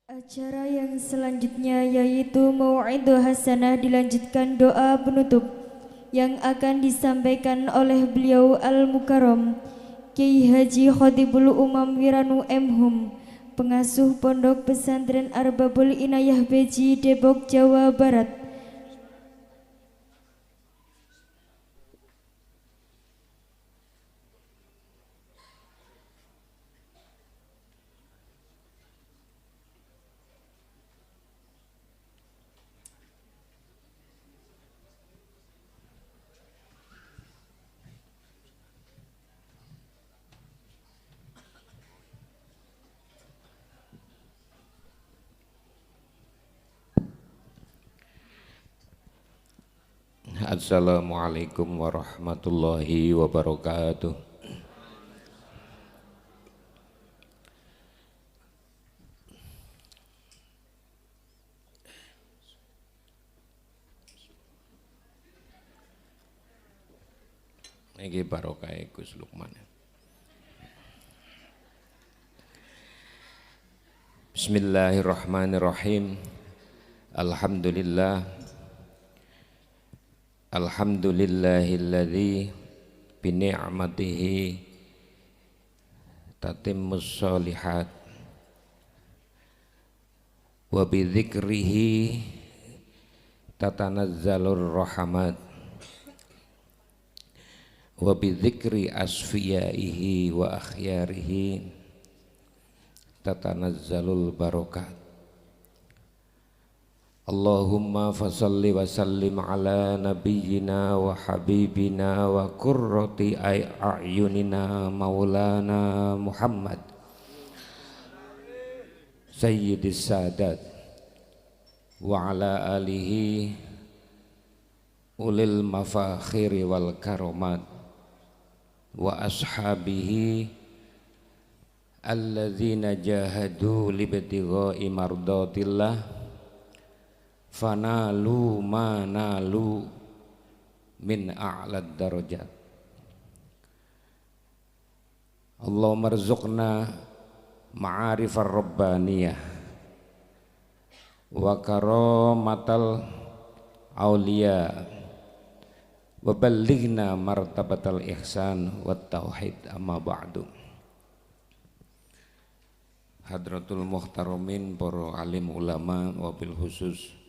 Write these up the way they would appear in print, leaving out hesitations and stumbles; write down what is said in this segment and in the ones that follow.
Acara yang selanjutnya yaitu Mau'idul Hasanah dilanjutkan doa penutup yang akan disampaikan oleh beliau Al-Mukarram Kiai Haji Khatibul Umam Wiranu M. Hum, pengasuh Pondok Pesantren Arbabul Inayah Beji, Depok, Jawa Barat. Assalamualaikum warahmatullahi wabarakatuh. Ini barokah Gus Lukman. Bismillahirrahmanirrahim. Alhamdulillah. Alhamdulillahilladzi bi ni'matihi tatimmus sholihat wa bi dzikrihi tatanazzalur rahmat wa bi dzikri asfiyaihi wa akhyarihi tatanazzalul barakat. Allahumma fasalli wa sallim ala nabiyyina wa habibina wa qurrati a'yunina maulana Muhammad sayyidis sadat wa ala alihi ulil mafakhiri wal karomat wa ashabihi alladzina jahadu libtigha'i mardatillah fanalu manalu min a'lad darajat. Allahumma rzuqna ma'arifar rabbaniyah wa karamatal awliya wa ballighna martabatal ihsan wat tauhid, amma ba'du. Hadratul muhtaramin, para alim ulama, wabil khusus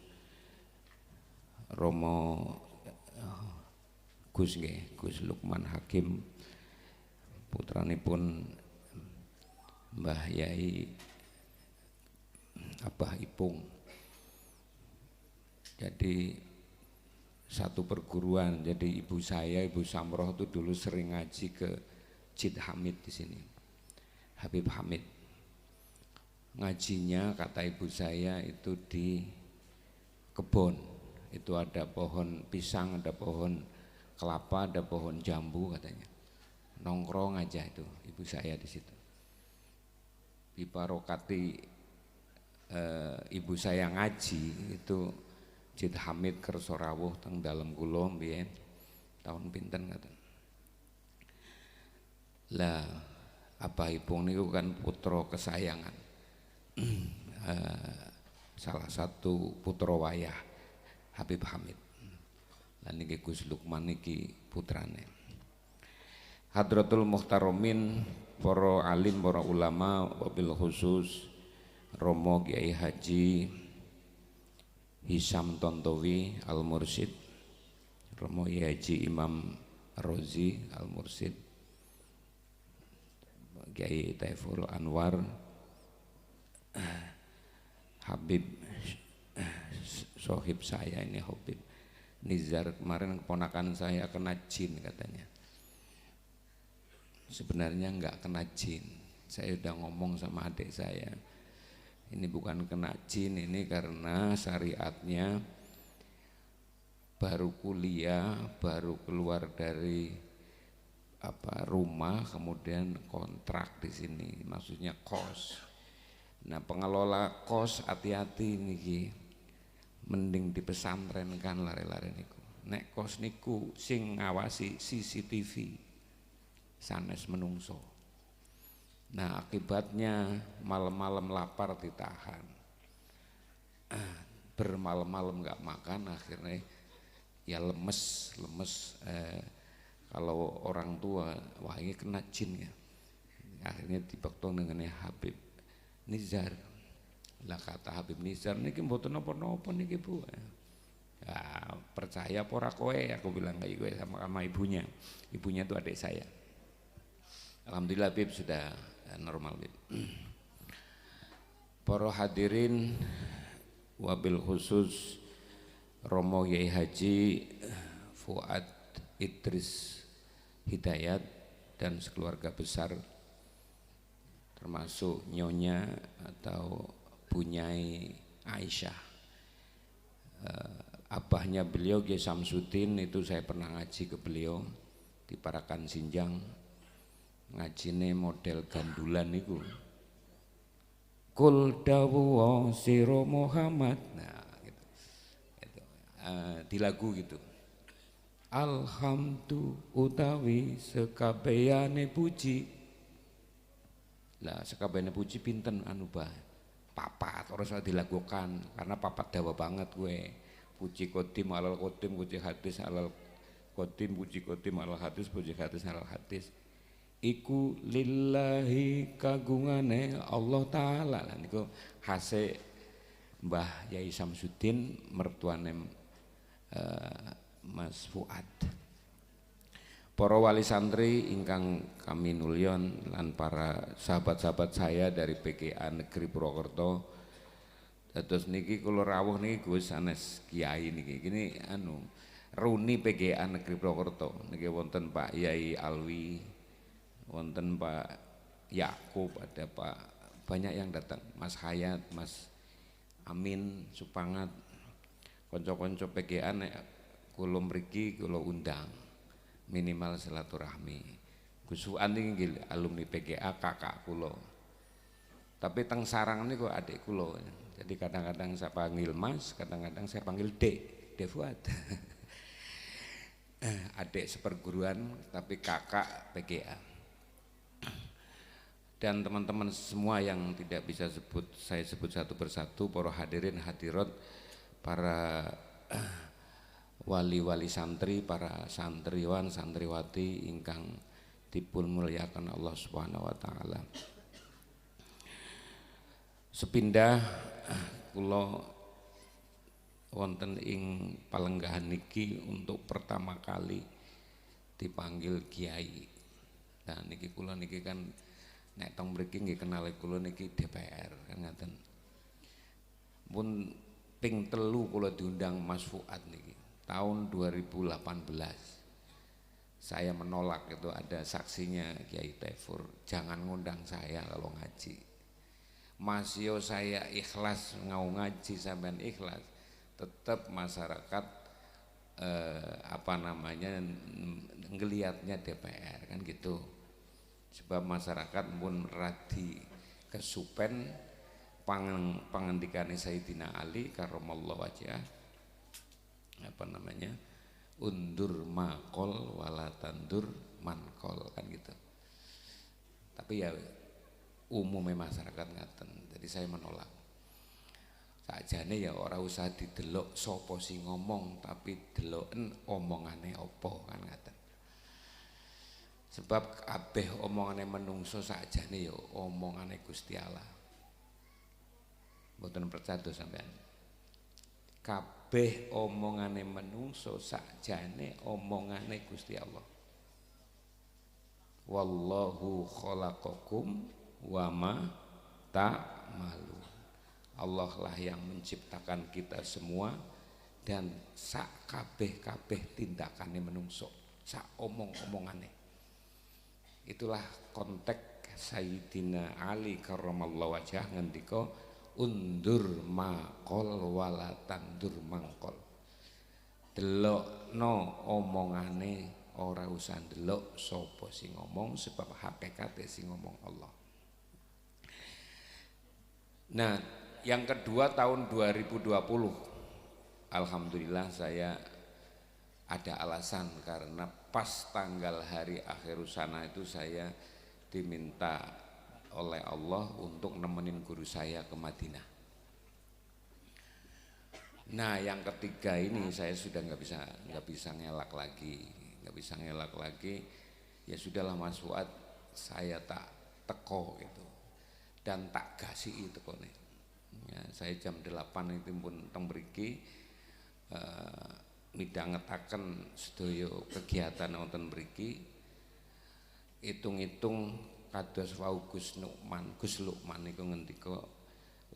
Romo Gus Lukman Hakim, putranipun Mbah Yai Abah Ipung. Jadi satu perguruan. Jadi ibu saya, Ibu Samroh itu dulu sering ngaji ke Cid Hamid di sini, Habib Hamid. Ngajinya kata ibu saya itu di kebun. Itu ada pohon pisang, ada pohon kelapa, ada pohon jambu katanya. Nongkrong aja itu ibu saya di situ. Dibarokati ibu saya ngaji itu Cid Hamid kersa rawuh teng dalem kula mbiyen tahun pinten katanya. Lah Abah Ipung niku kan putra kesayangan. Salah satu putra wayah Habib Hamid. Lan niki Gus Lukman niki putrane. Hadratul muhtaramin, para alim, para ulama, wabil khusus Romo Kiai Haji Hisam Tontowi Al-Mursyid, Romo Kiai Haji Imam Rozi Al-Mursyid, Kiai Taiful Anwar, Habib sohib saya ini, Habib Nizar, kemarin keponakan saya kena jin katanya. Sebenarnya enggak kena jin. Saya udah ngomong sama adik saya, ini bukan kena jin, ini karena syariatnya baru kuliah, baru keluar dari rumah, kemudian kontrak di sini, maksudnya kos. Nah, pengelola kos hati-hati niki, mending di pesantren kan lare-lare niku. Nek kos niku sing ngawasi CCTV sanes menungso. Nah, akibatnya malam-malam lapar ditahan. bermalam-malam nggak makan, akhirnya ya lemes. Kalau orang tua, wah ini kena jin ya. Akhirnya dibekton dengan Habib Nizar. Lah kata Habib Nizar, niki mboten napa-napa niki Bu. Ya, percaya apa ora kowe? Aku bilang kayak gue sama ibunya. Ibunya itu adik saya. Alhamdulillah Habib sudah normal Habib. Para hadirin, wabil khusus Romo Yai Haji Fuad Idris Hidayat dan sekeluarga besar, termasuk nyonya atau bunyai Aisyah. Abahnya beliau Kiai Samsudin itu saya pernah ngaji ke beliau di Parakan Sinjang. Ngajine model gandulan niku. Kul dawu siro Muhammad. Nah, gitu. Di lagu gitu. Alhamdu utawi sekabehane puji. Lah sekabehane puji pinten anu bah? Papat ora usah dilakukan karena papat dawa banget gue. Puji kodim alal kodim, puji hadis alal kodim, puji kodim alal hadis, puji hadis alal hadis. Iku lillahi kagungane Allah Ta'ala. Lah niku hase Mbah Yai Samsudin mertuane Mas Fuad. Para wali santri ingkang kami nulyon lan para sahabat-sahabat saya dari PGA Negeri Purwokerto. Terus niki kula rawuh niki Gus sanes kiai niki. Gini Runi PGA Negeri Purwokerto. Niki wonten Pak Yai Alwi, wonten Pak Yakub, ada Pak banyak yang datang. Mas Hayat, Mas Amin, Supangat, konco-konco PGA nek kula mriki kula undang minimal silaturahmi. Gus Fuad niki alumni PGA kakak kula. Tapi teng sarang niku adik kula. Jadi kadang-kadang saya panggil Mas, kadang-kadang saya panggil Dek Fuad. Adik seperguruan tapi kakak PGA. Dan teman-teman semua yang tidak bisa saya sebut satu persatu, para hadirin hadirat, para wali-wali santri, para santriwan santriwati ingkang dipun mulyakan Allah Subhanahu wa taala. Sepindah kula wonten ing palenggahan niki untuk pertama kali dipanggil kiai. Nah niki kula niki kan nek teng mriki nggih kenal kula niki DPR kan ngaten. Pun ping 3 kula diundang Mas Fuad niki tahun 2018. Saya menolak, itu ada saksinya Kiai Taifur, jangan ngundang saya kalau ngaji. Mas yo saya ikhlas ngau ngaji sampean ikhlas, tetap masyarakat ngelihatnya DPR kan gitu. Sebab masyarakat pun radi kesupen pangandikane Sayyidina Ali karramallahu wajhah, undur makol wala tandur mankol kan gitu. Tapi ya umumnya masyarakat ngaten, jadi saya menolak. Sakjane ya ora usah didelok sapa sing ngomong, tapi deloken omongane apa kan ngaten. Sebab kabeh omongane menungso sakjane ya omongane Gusti Allah. Mboten percaya sampean. Kabeh omongane menungso sakjane omongane Gusti Allah. Wallahu khalaqakum wa ma ta'malun. Allah lah yang menciptakan kita semua dan sak kabeh-kabeh tindakane menungso, sak omong-omongane. Itulah konteks Sayyidina Ali karramallahu wajhah ngendika undur maqol wala tandur mangkol. Delokno omongane, ora usah ndelok sapa sing ngomong, sebab hakikate sing ngomong Allah. Nah, yang kedua tahun 2020 alhamdulillah saya ada alasan, karena pas tanggal hari akhir sana itu saya diminta oleh Allah untuk nemenin guru saya ke Madinah. Nah, yang ketiga ini saya sudah nggak bisa ngelak lagi, nggak bisa ngelak lagi. Ya sudahlah Mas Fuad, saya tak teko gitu dan tak gasi itu kok nih. Ya, saya jam 8 itu pun teng mriki midhangetaken sedaya kegiatan wonten mriki. Hitung-hitung kados wau Gus Lukman niku ngendika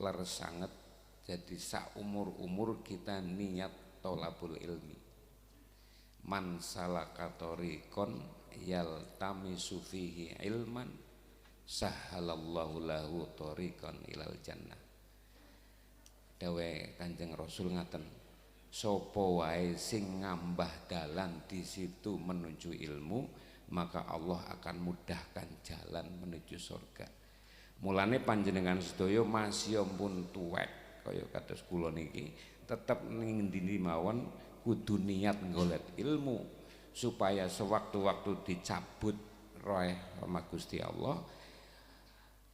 leres sanget. Jadi sak umur kita niat tolabul ilmi. Man salaka tariqon yaltamisu fihi ilman sahalallahu lahu tariqan ilal jannah. Dawe Kanjeng Rasul ngaten, sapa wae sing ngambah dalan di situ menuju ilmu, maka Allah akan mudahkan jalan menuju surga. Mulane panjenengan sedaya masih pun tuwek kaya kados kula niki tetep ning ndi mawon kudu niat golek ilmu supaya sewaktu-waktu dicabut roh sama Gusti Allah,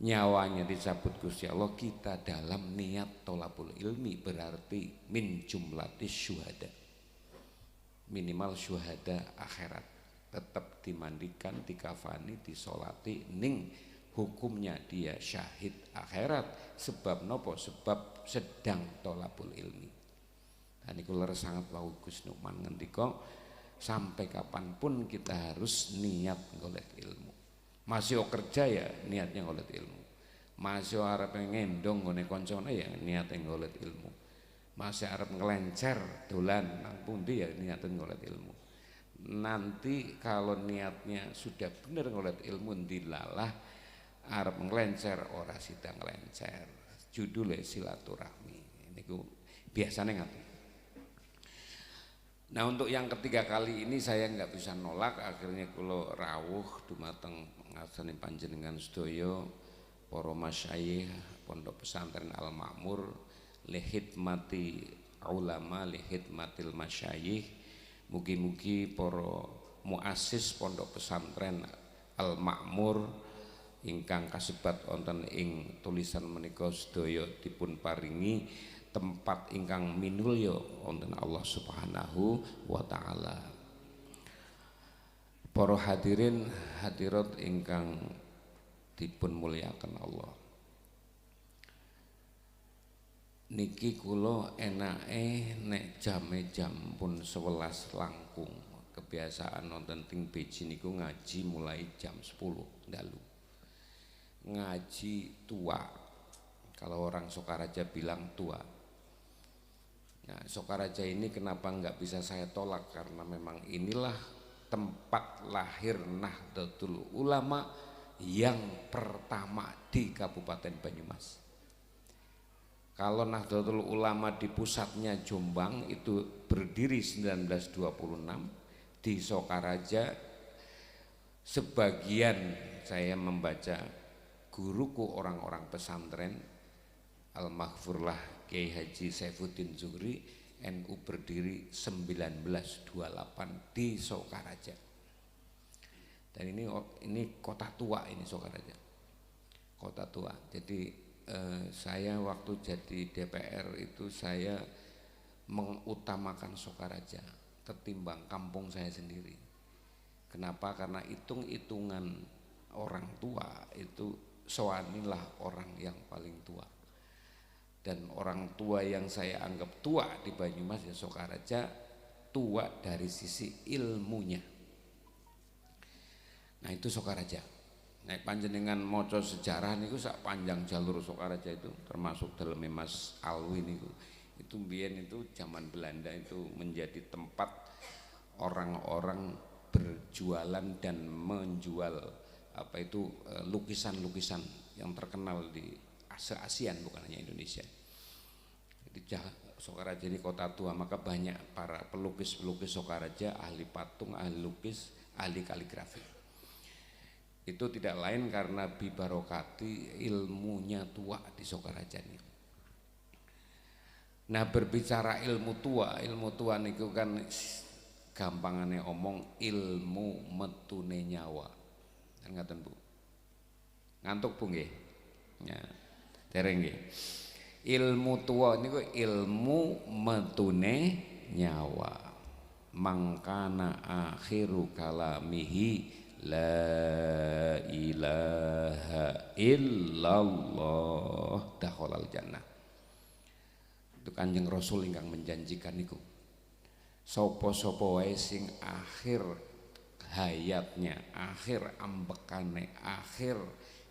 nyawanya dicabut Gusti Allah, kita dalam niat tolabul ilmi, berarti min jumlatis syuhada, minimal syuhada akhirat, tetap dimandikan, dikafani, disolati, ning hukumnya dia syahid akhirat. Sebab nopo? Sebab sedang tolabul ilmi. Dan itu leres sangat wau Gus Nukman ngendika, sampai kapanpun kita harus niat golek ilmu. Masih kerja ya niatnya golek ilmu, masih arep ngendong ngene kancane ya niate golek ilmu, masih arep ngelencer dolan nang pundi ya niate golek ilmu. Nanti kalau niatnya sudah benar golek ilmu, dilalah arep ngelencer ora sida ngelencer, judulnya silaturahmi. Niku biasanya ngaten. Nah, untuk yang ketiga kali ini saya nggak bisa nolak, akhirnya kula rawuh dumateng ngasani panjenengan sedaya para masyayikh Pondok Pesantren Al Makmur li khidmati ulama, li khidmatil masyayikh. Mugi-mugi para muassis Pondok Pesantren Al Makmur ingkang kasebat wonten ing tulisan menika sedaya dipun paringi tempat ingkang minulya wonten Allah Subhanahu wa taala. Para hadirin hadirat ingkang dipun muliakan Allah. Niki kula enake nek jam pun 11 langkung. Kebiasaan wonten ting beji niku ngaji mulai jam 10 dalu. Ngaji tua. Kalau orang Sokaraja bilang tua. Nah, Sokaraja ini kenapa nggak bisa saya tolak, karena memang inilah tempat lahir Nahdlatul Ulama yang pertama di Kabupaten Banyumas. Kalau Nahdlatul Ulama di pusatnya Jombang itu berdiri 1926, di Sokaraja sebagian saya membaca guruku orang-orang pesantren Al-Maghfurlah Kiai Haji Saifuddin Zuhri NU berdiri 1928 di Sokaraja. Dan ini kota tua, ini Sokaraja, kota tua. Jadi saya waktu jadi DPR itu saya mengutamakan Sokaraja ketimbang kampung saya sendiri. Kenapa? Karena hitung-hitungan orang tua itu soanilah orang yang paling tua. Dan orang tua yang saya anggap tua di Banyumas ya Sokaraja, tua dari sisi ilmunya. Nah itu Sokaraja. Nah panjenengan maca sejarah niku sak panjang jalur Sokaraja itu, termasuk dalam Mas Alwi niku. Itu mbiyen itu zaman Belanda itu menjadi tempat orang-orang berjualan dan menjual apa itu lukisan-lukisan yang terkenal di se-ASEAN, bukan hanya Indonesia. Jadi Sokaraja ini kota tua, maka banyak para pelukis-pelukis Sokaraja, ahli patung, ahli lukis, ahli kaligrafi. Itu tidak lain karena bibarokati ilmunya tua di Sokaraja ini. Nah berbicara ilmu tua niku kan gampangane omong ilmu metune nyawa. Kan ngaten Bu. Ngantuk Bu nggih? Ya. Dereng nggih. Ilmu tuwa niku ilmu metune nyawa. Mangkana akhiru kalamihi la ilaha illallah dakhalal jannah. Itu Kanjeng Rasul ingkang menjanjikan niku. Sapa-sapa wae sing akhir hayatnya, akhir ambekane, akhir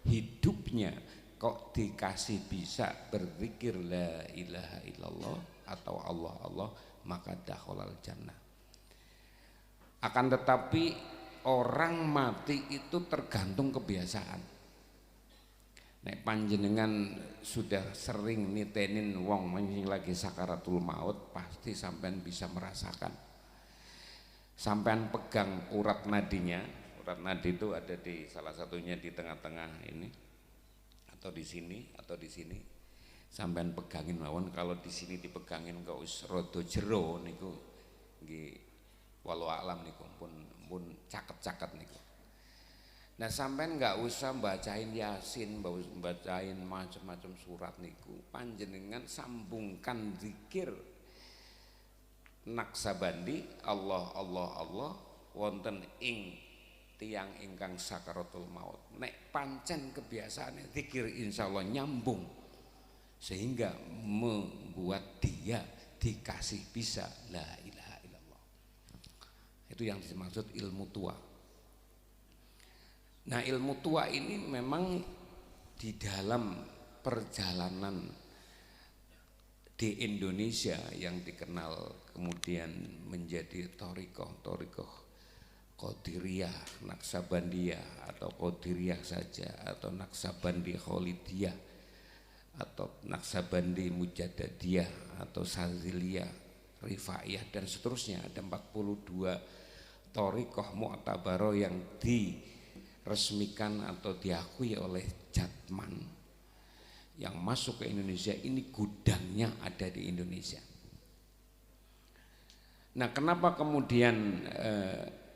hidupnya kok dikasih bisa berzikir la ilaha illallah atau Allah Allah, maka dakhalal jannah. Akan tetapi orang mati itu tergantung kebiasaan. Nek panjenengan sudah sering nitenin wong sing lagi sakaratul maut, pasti sampean bisa merasakan. Sampean pegang urat nadinya, urat nadi itu ada di salah satunya di tengah-tengah ini, atau di sini atau di sini. Sampean pegangin mawon, kalau di sini dipegangin kok wis rada jero niku nggih walau alam niku pun caket-caket niku. Nah sampean nggak usah bacain Yasin, bacain macam-macam surat niku, panjenengan sambungkan zikir Naksabandi Allah Allah Allah wonten ing tiang ingkang sakaratul maut. Nek pancen kebiasaane zikir insyaallah nyambung sehingga membuat dia dikasih bisa la ilaha illallah. Itu yang dimaksud ilmu tua. Nah ilmu tua ini memang di dalam perjalanan di Indonesia yang dikenal kemudian menjadi thariqah Qadiriyah, Naksabandiyah atau Qadiriyah saja atau Naksabandi Khalidiyah atau Naksabandi Mujaddadiyah atau Saziliyah, Rifaiyah dan seterusnya. Ada 42 thariqah mu'tabarah yang diresmikan atau diakui oleh Jatman yang masuk ke Indonesia. Ini gudangnya ada di Indonesia. Nah kenapa kemudian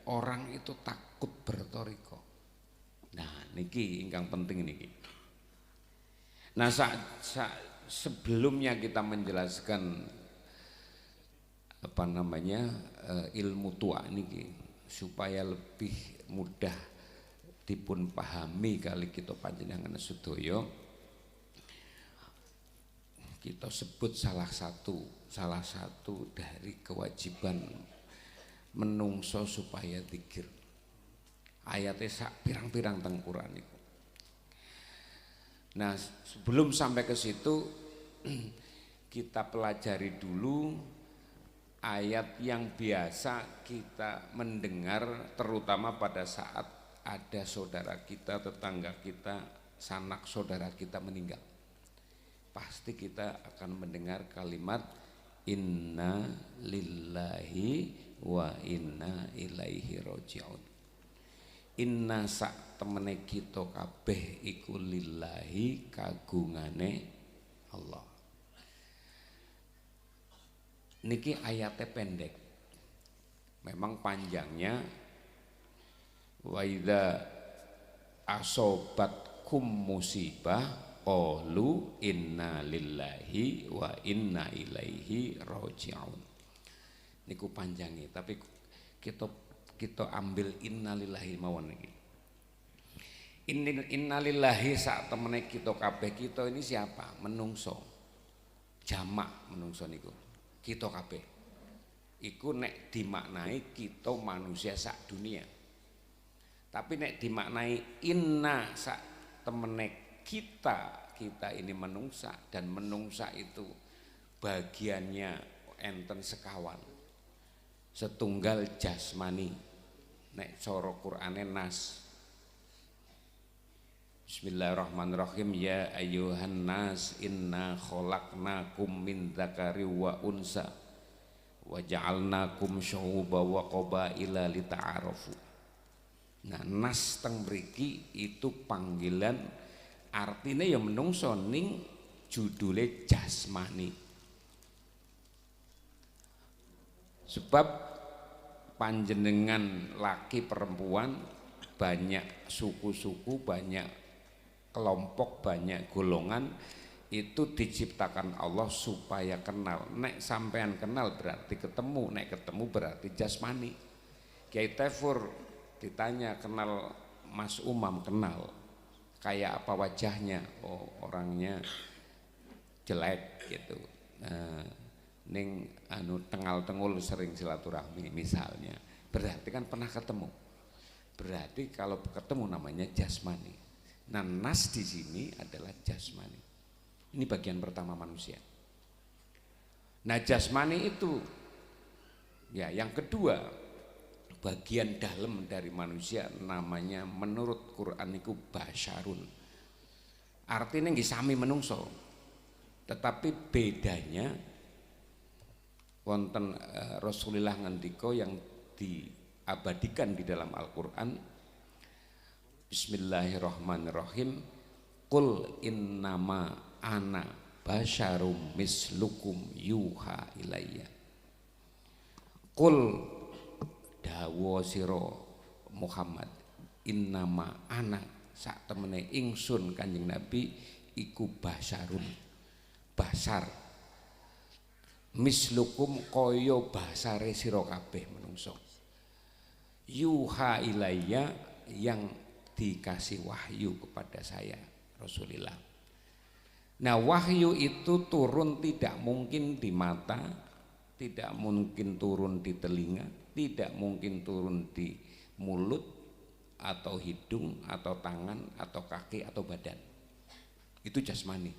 orang itu takut berthariqah? Nah niki ingkang penting niki. Nah sebelumnya kita menjelaskan apa namanya ilmu tua niki supaya lebih mudah dipun pahami kali kita panjenengan sedaya, kita sebut salah satu dari kewajiban menungso supaya zikir. Ayatnya sak pirang-pirang teng Quran itu. Nah, sebelum sampai ke situ kita pelajari dulu ayat yang biasa kita mendengar terutama pada saat ada saudara kita, tetangga kita, sanak saudara kita meninggal. Pasti kita akan mendengar kalimat inna lillahi wa inna ilaihi raji'un. Inna sak temene kita kabeh iku lillahi kagungane Allah. Niki ayatnya pendek, memang panjangnya wa idza asobatkum musibah qalu inna lillahi wa inna ilaihi raji'un. Niku panjangi, tapi kita ambil innalillahi mawon niki. Innalillahi saat temene kita kabeh, kita ini siapa? Menungso. Jamak menungso niku. Kita kabeh. Iku nek dimaknai kita manusia sak dunia. Tapi nek dimaknai inna sak temene kita ini menungsa, dan menungsa itu bagiannya enten sekawan. Setunggal jasmani. Nek cara Qur'ane nas. Bismillahirrahmanirrahim. Ya ayyuhan nas inna khalaqnakum min dzakari wa unsa wa ja'alnakum syu'uban wa qabaila lita'arafu. Nah nas teng mriki itu panggilan artinya ya menungso ning judule jasmani. Sebab panjenengan laki perempuan banyak suku-suku, banyak kelompok, banyak golongan itu diciptakan Allah supaya kenal. Nek sampean kenal berarti ketemu, nek ketemu berarti jasmani. Kiai Tefur ditanya kenal Mas Umam, kenal. Kayak apa wajahnya? Oh, orangnya jelek gitu. Ning tengal tengul sering silaturahmi misalnya. Berarti kan pernah ketemu. Berarti kalau ketemu namanya jasmani. Nah, nas di sini adalah jasmani. Ini bagian pertama manusia. Nah, jasmani itu ya, yang kedua bagian dalam dari manusia namanya menurut Quran itu basyarun. Artinya nggih sami menungso. Tetapi bedanya wonten Rasulullah ngendika yang diabadikan di dalam Al-Qur'an. Bismillahirrahmanirrahim. Qul innama ana basyarum mislukum yuha ilayya. Qul dawa sira Muhammad, innama ana sak temene ingsun Kanjeng Nabi iku basyarun, basar mislukum kaya basare sira kabeh menungso, yuha ilayya yang dikasih wahyu kepada saya Rasulullah. Nah, wahyu itu turun tidak mungkin di mata, tidak mungkin turun di telinga, tidak mungkin turun di mulut atau hidung atau tangan atau kaki atau badan. Itu jasmani.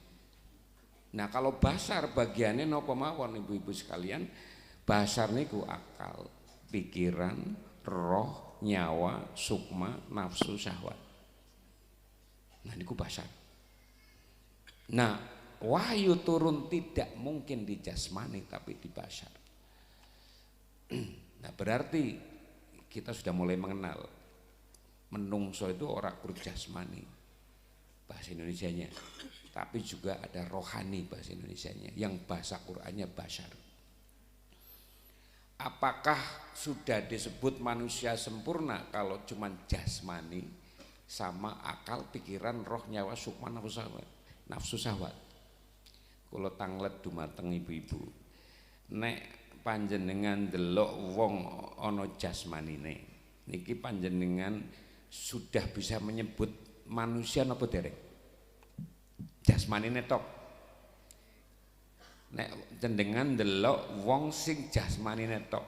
Nah, kalau basar bagiannya napa mawon ibu-ibu sekalian? Basar niku akal, pikiran, roh, nyawa, sukma, nafsu, syahwat. Nah, niku basar. Nah, wahyu turun tidak mungkin di jasmani tapi di basar. Nah, berarti kita sudah mulai mengenal menungso itu ora kur jasmani bahasa Indonesianya, tapi juga ada rohani bahasa Indonesianya yang bahasa Qur'annya basar. Apakah sudah disebut manusia sempurna kalau cuma jasmani sama akal, pikiran, roh, nyawa, sukma, nafsu syahwat? Kula tanglet dumateng ibu-ibu, nek panjenengan delok wong ana jasmanine niki panjenengan sudah bisa menyebut manusia napa dereng? Jasmanine tok. Nek jenengan delok wong sing jasmanine tok,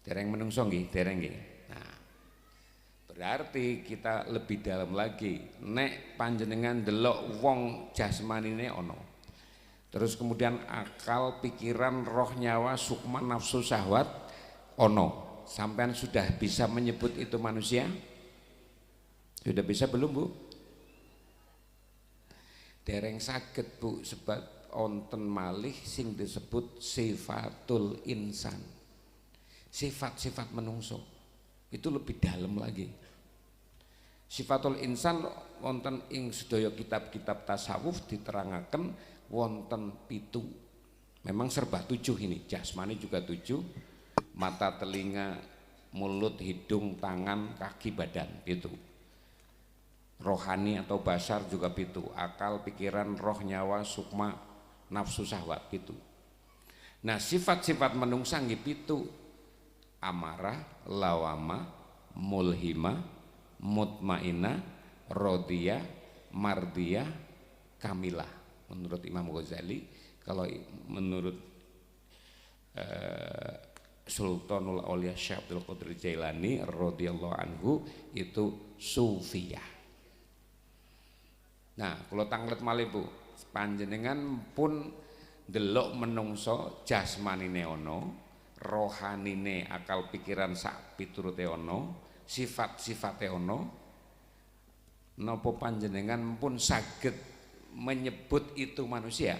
dereng menungso nggih, dereng nggih. Nah, berarti kita lebih dalam lagi. Nek panjenengan delok wong jasmanine ana, terus kemudian akal, pikiran, roh, nyawa, sukma, nafsu, syahwat ono. Sampean sudah bisa menyebut itu manusia? Sudah bisa belum, Bu? Dereng saged, Bu, sebab onten malih sing disebut sifatul insan. Sifat-sifat menungso itu lebih dalam lagi. Sifatul insan wonten ing sedaya kitab-kitab tasawuf diterangaken wonten 7. Memang serba 7 ini, jasmani juga 7. Mata, telinga, mulut, hidung, tangan, kaki, badan, itu. Rohani atau basar juga 7. Akal, pikiran, roh, nyawa, sukma, nafsu, syahwat, itu. Nah, sifat-sifat menungsa nggih 7. Amarah, lawama, mulhima, mutmainah, rodiyah, mardiyah, kamilah. Menurut Imam Ghazali, kalau menurut Sultanul Aulia Syekh Abdul Qadir Jailani radhiyallahu anhu itu sufiyah. Nah, kalau tanglet malih, Bu, panjenengan pun delok menungso jasmanine ono, rohanine akal pikiran sak piturute ono, sifat-sifate ono, napa panjenengan pun saged menyebut itu manusia?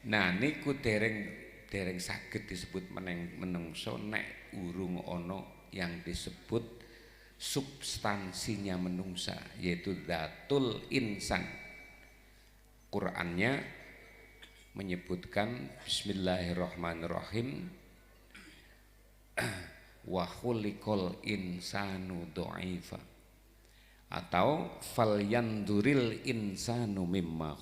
Nah, niku dereng saged disebut menungso nek urung ono yang disebut substansinya menungsa, yaitu dzatul insan. Qur'annya menyebutkan bismillahirrahmanirrahim wa khuliqal insanu dha'ifa, atau falyanduril insanu mimma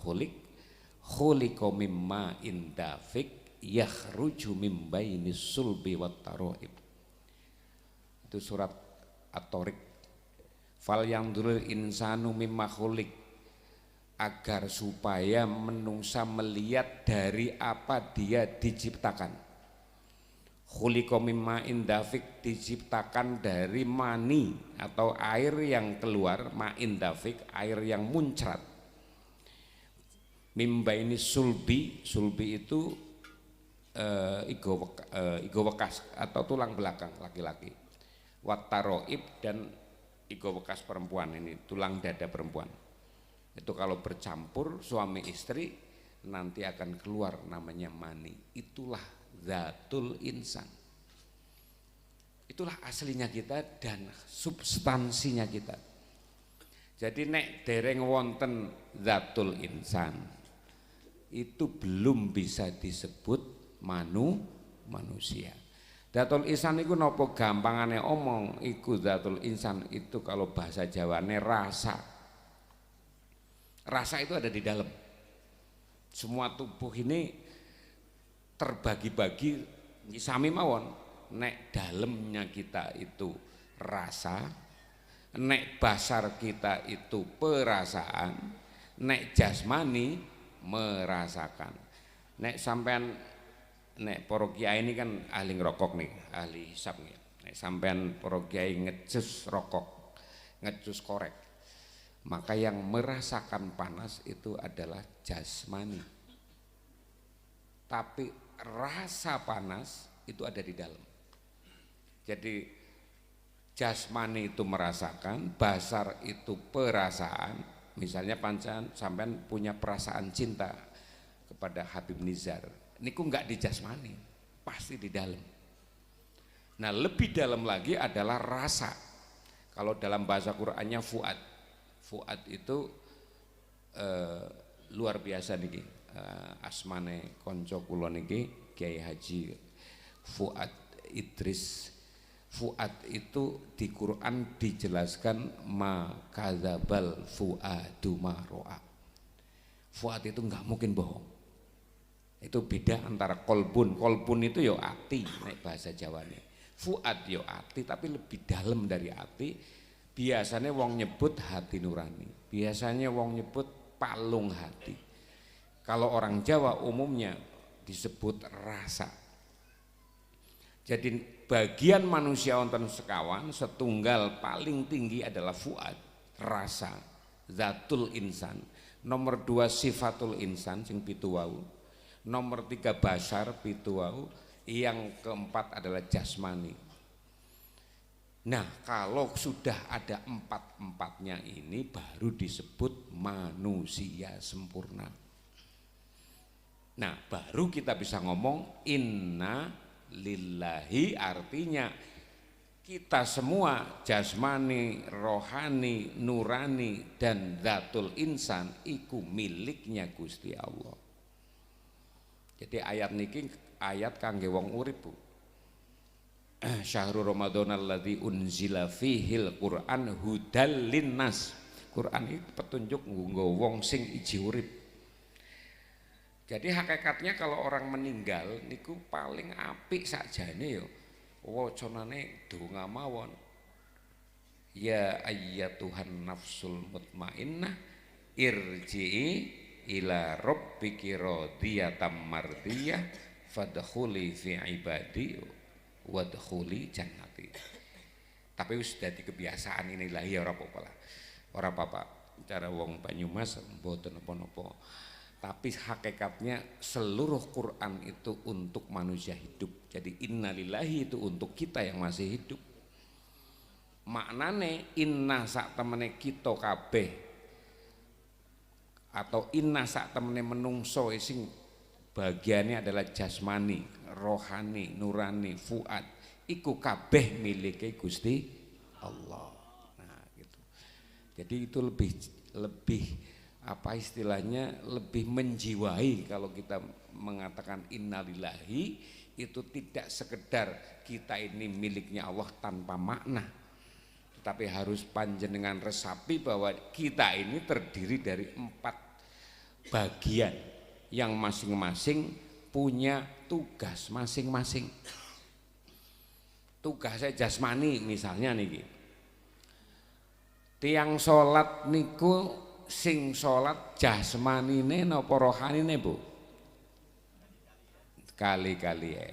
khuliqa mimma indafik yakhruju mim bainis sulbi wat taraib. Itu surat At-Tariq. Falyanduril insanu mimma khuliq, agar supaya menungsa melihat dari apa dia diciptakan. Khuliqa mimma indafik, diciptakan dari mani atau air yang keluar, ma indafik, air yang muncrat. Mimba ini sulbi, sulbi itu igo bekas atau tulang belakang laki-laki. Wattaroib, dan igo bekas perempuan, ini tulang dada perempuan. Itu kalau bercampur suami istri nanti akan keluar namanya mani. Itulah zatul insan, itulah aslinya kita dan substansinya kita. Jadi nek dereng wonten zatul insan itu belum bisa disebut manusia. Zatul insan itu nopo gampangane omong, iku zatul insan itu kalau bahasa Jawane rasa. Rasa itu ada di dalam. Semua tubuh ini terbagi-bagi sami mawon. Nek dalemnya kita itu rasa, nek basar kita itu perasaan, nek jasmani merasakan. Nek sampean, nek para kiai ini kan ahli ngerokok nih, ahli hisab nih. Nek sampean para kiai ngecus rokok, ngecus korek, maka yang merasakan panas itu adalah jasmani. Tapi rasa panas itu ada di dalam. Jadi jasmani itu merasakan, basar itu perasaan. Misalnya pancan sampean punya perasaan cinta kepada Habib Nizar, niku enggak di jasmani, pasti di dalam. Nah, lebih dalam lagi adalah rasa. Kalau dalam bahasa Qur'annya fuad. Fuad itu luar biasa niki. Asmane konco kula niki Kiai Haji Fuad Idris. Fuad itu di Quran dijelaskan ma kadzabal fuadu ma ro'a. Fuad itu enggak mungkin bohong. Itu beda antara kolbun. Kolbun itu yo ati nek bahasa Jawane. Fuad yo ati tapi lebih dalam dari ati. Biasanya wong nyebut hati nurani. Biasanya wong nyebut palung hati. Kalau orang Jawa umumnya disebut rasa. Jadi bagian manusia wonten sekawan, setunggal paling tinggi adalah fuad, rasa, zatul insan. Nomor 2 sifatul insan sing pitu wau. Nomor 3 basar pitu wau. Yang keempat adalah jasmani. Nah, kalau sudah ada empat-empatnya ini baru disebut manusia sempurna. Nah, baru kita bisa ngomong inna lillahi, artinya kita semua jasmani, rohani, nurani dan zatul insan iku miliknya Gusti Allah. Jadi ayat niki ayat kangge wong urip, Bu. Syahrul Ramadan alladzi unzila fihil Qur'an hudal linnas. Quran itu petunjuk nggo wong sing iji urip. Jadi hakikatnya kalau orang meninggal niku paling apik sakjane yo wacanane donga mawon. Ya ayyatuhan nafsul mutmainnah irji'i ila rabbiki radiyatan mardiyah fadkhuli fi ibadi wadkhuli jannati. Tapi wis dadi kebiasaan inilah ya ora apa-apa lah. Ora apa-apa. Cara wong Banyumas mboten napa-napa. Tapi hakikatnya seluruh Quran itu untuk manusia hidup. Jadi innalillahi itu untuk kita yang masih hidup. Maknane inna sak temene kita kabeh atau inna sak temene menungso sing bagiannya adalah jasmani, rohani, nurani, fuad, iku kabeh milike Gusti Allah. Nah, gitu. Jadi itu lebih apa istilahnya, lebih menjiwai kalau kita mengatakan innalillahi, itu tidak sekedar kita ini miliknya Allah tanpa makna, tetapi harus panjenengan resapi bahwa kita ini terdiri dari 4 bagian yang masing-masing punya tugas masing-masing. Tugasnya jasmani misalnya niki, tiang sholat niku sing sholat jasmanine napa rohanine Bu? Kali-kali ya.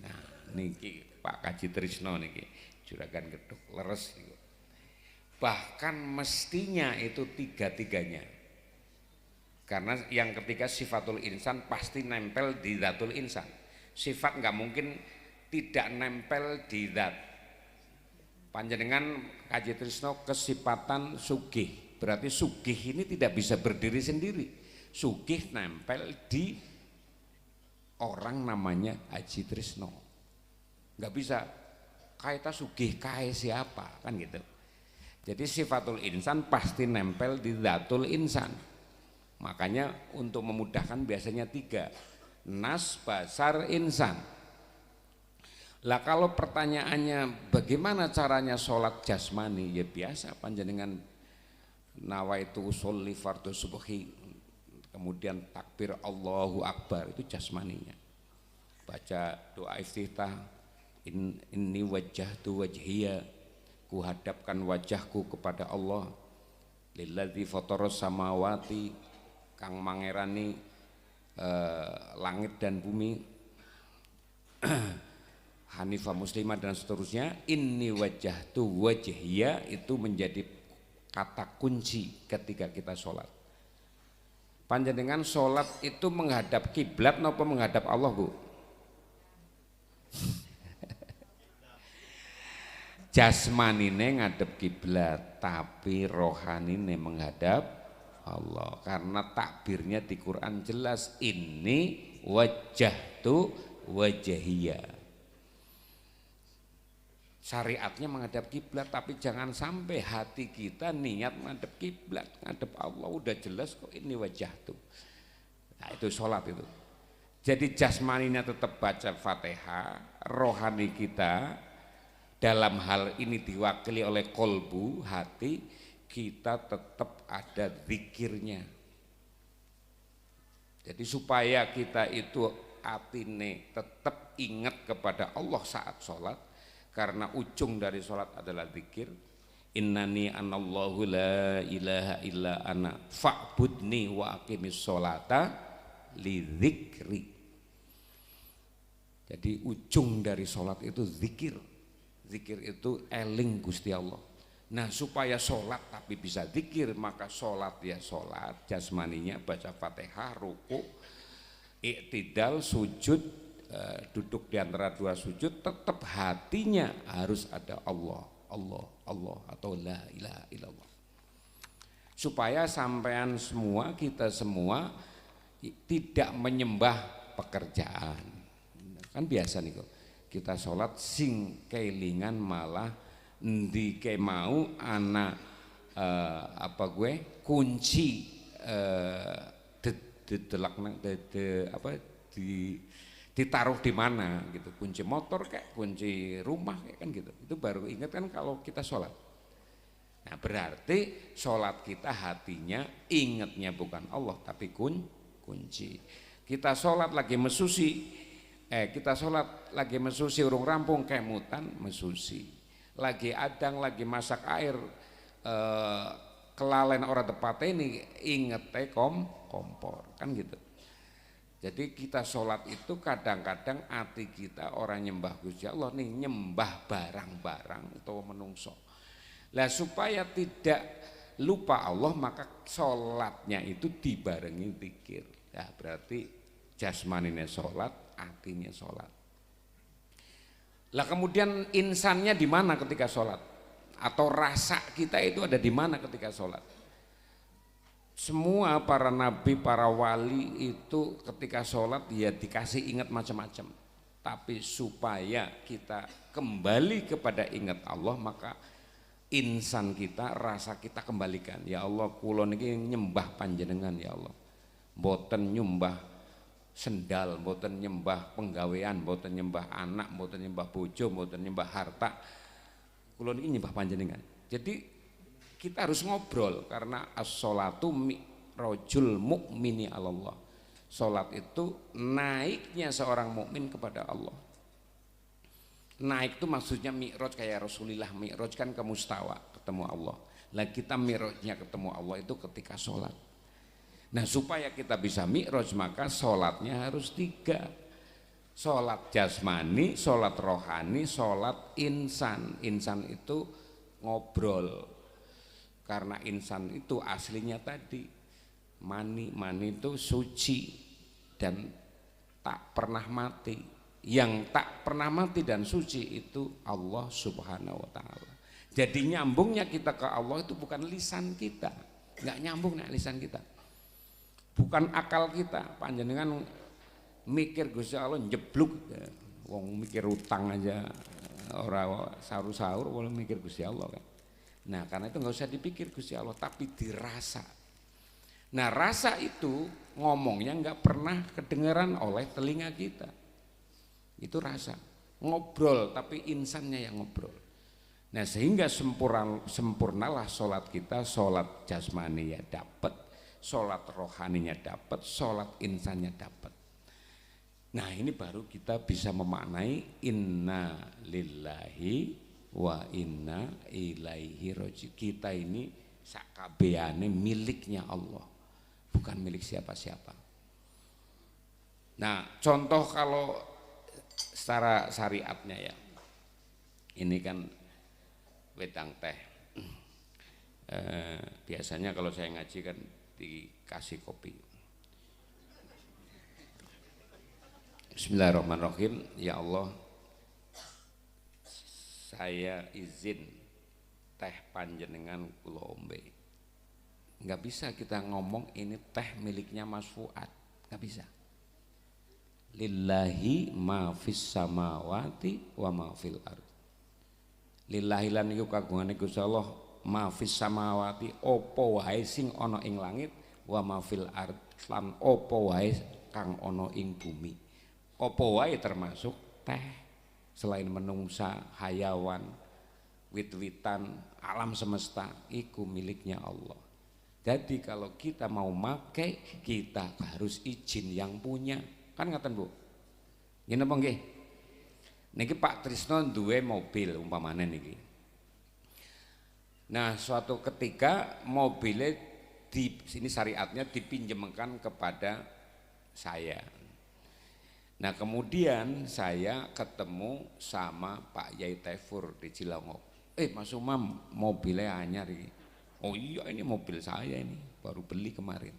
Nah niki Pak Kaji Trisno niki Juragan Gedhog leres niku. Bahkan mestinya itu 3-tiganya. Karena yang ketiga sifatul insan pasti nempel di zatul insan. Sifat nggak mungkin tidak nempel di zat. Panjenengan Kaji Trisno kesifatan sugih. Berarti sugih ini tidak bisa berdiri sendiri. Sugih nempel di orang namanya Haji Trisno. Nggak bisa kaita sugih kae siapa kan gitu. Jadi sifatul insan pasti nempel di zatul insan. Makanya untuk memudahkan biasanya 3, nas, basar, insan. Lah kalau pertanyaannya bagaimana caranya sholat jasmani, ya biasa panjenengan nawaitu usolli fardhu subhi, kemudian takbir Allahu Akbar, itu jasmaninya. Baca doa iftitah, inni wajjahtu wajhiya, ku hadapkan wajahku kepada Allah, lilladzi fataras samawati, kang mangerani langit dan bumi, Hanifah muslimah dan seterusnya. Inni wajjahtu wajhiya itu menjadi kata kunci ketika kita sholat. Panjenengan sholat itu menghadap kiblat napa menghadap Allah Bu? Jasmanine ngadep kiblat, tapi rohanine menghadap Allah. Karena takbirnya di Quran jelas, ini wajjahtu wajhiya. Syariatnya menghadap kiblat, tapi jangan sampai hati kita niat menghadap kiblat, menghadap Allah. Udah jelas kok ini wajjahtu. Nah itu sholat itu. Jadi jasmaninya tetap baca Fatihah, rohani kita dalam hal ini diwakili oleh kolbu, hati kita tetap ada zikirnya. Jadi supaya kita itu atine tetap ingat kepada Allah saat sholat, karena ujung dari sholat adalah zikir. Innani anallahu la ilaha illa ana fa'budni wa aqimis sholata li dzikri. Jadi ujung dari sholat itu zikir. Zikir itu eling Gusti Allah. Nah supaya sholat tapi bisa zikir, maka sholat ya sholat jasmaninya baca Fatihah, ruku, iktidal, sujud, duduk di antara 2 sujud, tetap hatinya harus ada Allah, Allah, Allah atau la ilaha illallah. Supaya sampean semua, kita semua tidak menyembah pekerjaan. Kan biasa nih kok, kita sholat sing kelingan malah ndi ke mau anak kunci ditaruh di mana gitu, kunci motor kayak kunci rumah kayak kan gitu. Itu baru ingat kan kalau kita sholat. Nah berarti sholat kita hatinya ingatnya bukan Allah tapi kunci. Kita sholat lagi mesusi urung rampung kemutan mesusi, lagi adang lagi masak air kelalen orang tepat ini inget kompor kan gitu. Jadi kita sholat itu kadang-kadang hati kita orang nyembah Gusti Allah nih, nyembah barang-barang atau menungso. Lah supaya tidak lupa Allah maka sholatnya itu dibarengi zikir. Ya berarti jasmaninya sholat, hatinya sholat. Lah kemudian insannya di mana ketika sholat? Atau rasa kita itu ada di mana ketika sholat? Semua para nabi, para wali itu ketika sholat ya dikasih ingat macam-macam. Tapi supaya kita kembali kepada ingat Allah maka insan kita, rasa kita kembalikan. Ya Allah kula niki nyembah panjenengan ya Allah. Mboten nyembah sendal, mboten nyembah penggawean, mboten nyembah anak, mboten nyembah bojo, mboten nyembah harta. Kula niki nyembah panjenengan. Jadi kita harus ngobrol karena as-sholatu mi'rajul mu'mini 'ala Allah. Salat itu naiknya seorang mukmin kepada Allah. Naik itu maksudnya mi'raj, kayak Rasulullah mi'raj kan ke mustawa, ketemu Allah. Lah kita mi'rajnya ketemu Allah itu ketika sholat. Nah supaya kita bisa mi'raj maka sholatnya harus 3. Sholat jasmani, sholat rohani, sholat insan. Insan itu ngobrol. Karena insan itu aslinya tadi mani itu suci dan tak pernah mati. Yang tak pernah mati dan suci itu Allah Subhanahu wa ta'ala. Jadi nyambungnya kita ke Allah itu bukan lisan kita, nggak nyambung nih lisan kita, bukan akal kita. Panjenengan mikir Gusti Allah njebluk, wong mikir utang aja orang sahur-sahur boleh mikir Gusti Allah kan. Nah karena itu nggak usah dipikir Gusti Allah, tapi dirasa. Nah rasa itu ngomongnya nggak pernah kedengeran oleh telinga kita. Itu rasa, ngobrol tapi insannya yang ngobrol. Nah sehingga sempurnalah sholat kita, sholat jasmani ya dapat, sholat rohaninya dapat, sholat insannya dapat. Nah ini baru kita bisa memaknai inna lillahi wa inna ilaihi raji'un. Kita ini sakabehane miliknya Allah, bukan milik siapa-siapa. Nah contoh kalau secara syariatnya ya, ini kan wedang teh. Biasanya kalau saya ngaji kan dikasih kopi. Bismillahirrahmanirrahim. Ya Allah, saya izin teh panjenengan kula ombe. Nggak bisa kita ngomong ini teh miliknya Mas Fuad, nggak bisa. Lillahi ma fis samawati wa ma fil ard. Lillahi lan iku kagungane Gusti Allah ma fis samawati apa wae sing ana ing langit, wa ma fil ard lan apa wae kang ana ing bumi. Apa wae termasuk teh, selain menungsa, hayawan, wit-witan, alam semesta iku miliknya Allah. Jadi kalau kita mau pakai kita harus izin yang punya. Kan ngaten Bu, gini apa nggih? Niki Pak Trisno duwe mobil umpamane niki. Nah suatu ketika mobilnya di sini syariatnya dipinjamkan kepada saya. Nah kemudian saya ketemu sama Pak Yai Tefur di Cilongok. Mas Umam mobilnya anyar ini. Oh iya ini mobil saya ini baru beli kemarin.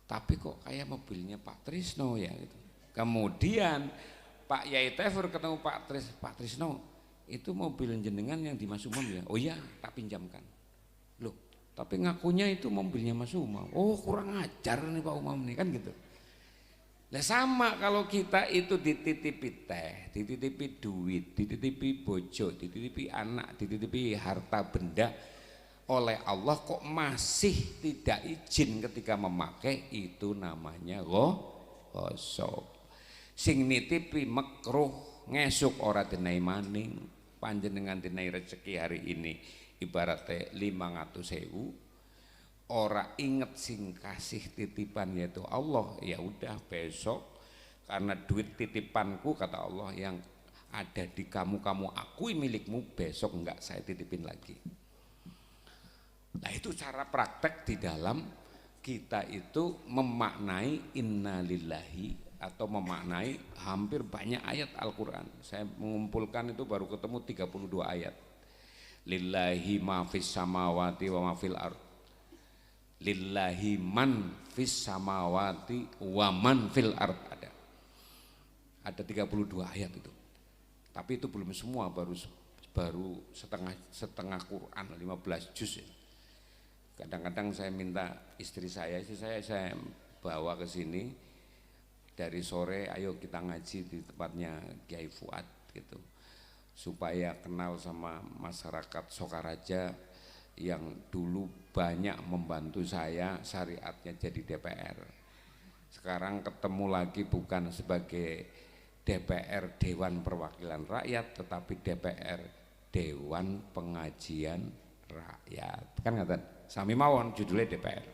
Tapi kok kayak mobilnya Pak Trisno ya gitu. Kemudian Pak Yai Tefur ketemu Pak Trisno, itu mobil jenengan yang di Mas Umam ya? Oh iya tak pinjamkan. Loh tapi ngakunya itu mobilnya Mas Umam. Oh kurang ajar nih Pak Umam nih kan gitu. Nah sama kalau kita itu dititipi teh, dititipi duit, dititipi bojo, dititipi anak, dititipi harta benda oleh Allah kok masih tidak izin ketika memakai, itu namanya ghosab. Sing nitipi makruh ngesuk ora dinai maning, panjenengan dinai rezeki hari ini ibaratnya 500.000, ora inget sing kasih titipan yaitu Allah, ya udah besok karena duit titipanku kata Allah yang ada di kamu akui milikmu, besok enggak saya titipin lagi. Nah itu cara praktek di dalam kita itu memaknai innalillahi atau memaknai hampir banyak ayat Al-Quran. Saya mengumpulkan itu baru ketemu 32 ayat. Lillahi ma fis samawati wa ma fil ard. Lillahi man fis samawati wa man fil ard ada 32 ayat itu. Tapi itu belum semua, baru setengah Quran 15 juz ya. Kadang-kadang saya minta istri saya bawa ke sini dari sore, ayo kita ngaji di tempatnya Kiai Fuad gitu, supaya kenal sama masyarakat Sokaraja yang dulu banyak membantu saya syariatnya jadi DPR. Sekarang ketemu lagi bukan sebagai DPR Dewan Perwakilan Rakyat, tetapi DPR Dewan Pengajian Rakyat. Kan ngaten, sami mawon judulnya DPR.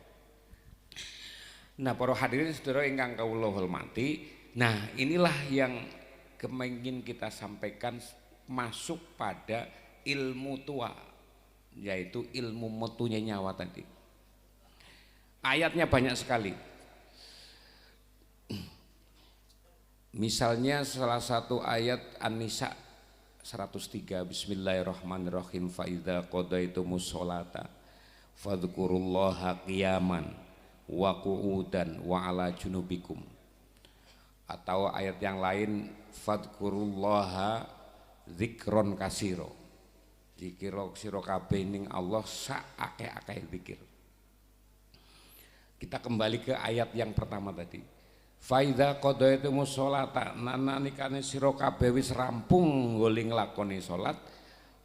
Nah, para hadirin sedherek ingkang kawula hormati, nah inilah yang kemungkinan kita sampaikan masuk pada ilmu tua, yaitu ilmu metunya nyawa tadi. Ayatnya banyak sekali. Misalnya salah satu ayat An-Nisa 103, Bismillahirrahmanirrahim, fa idza qadaitumus sholata fadhkurullaha qiyaman wa qu'udan wa ala junubikum. Atau ayat yang lain, fadhkurullaha dzikron kasiro, dikira sira kabeh ning Allah sak akeh-akeh zikir. Kita kembali ke ayat yang pertama tadi, fa idza qadaitumus sholata, nalikane sira kabeh wis rampung nggoling nglakoni salat,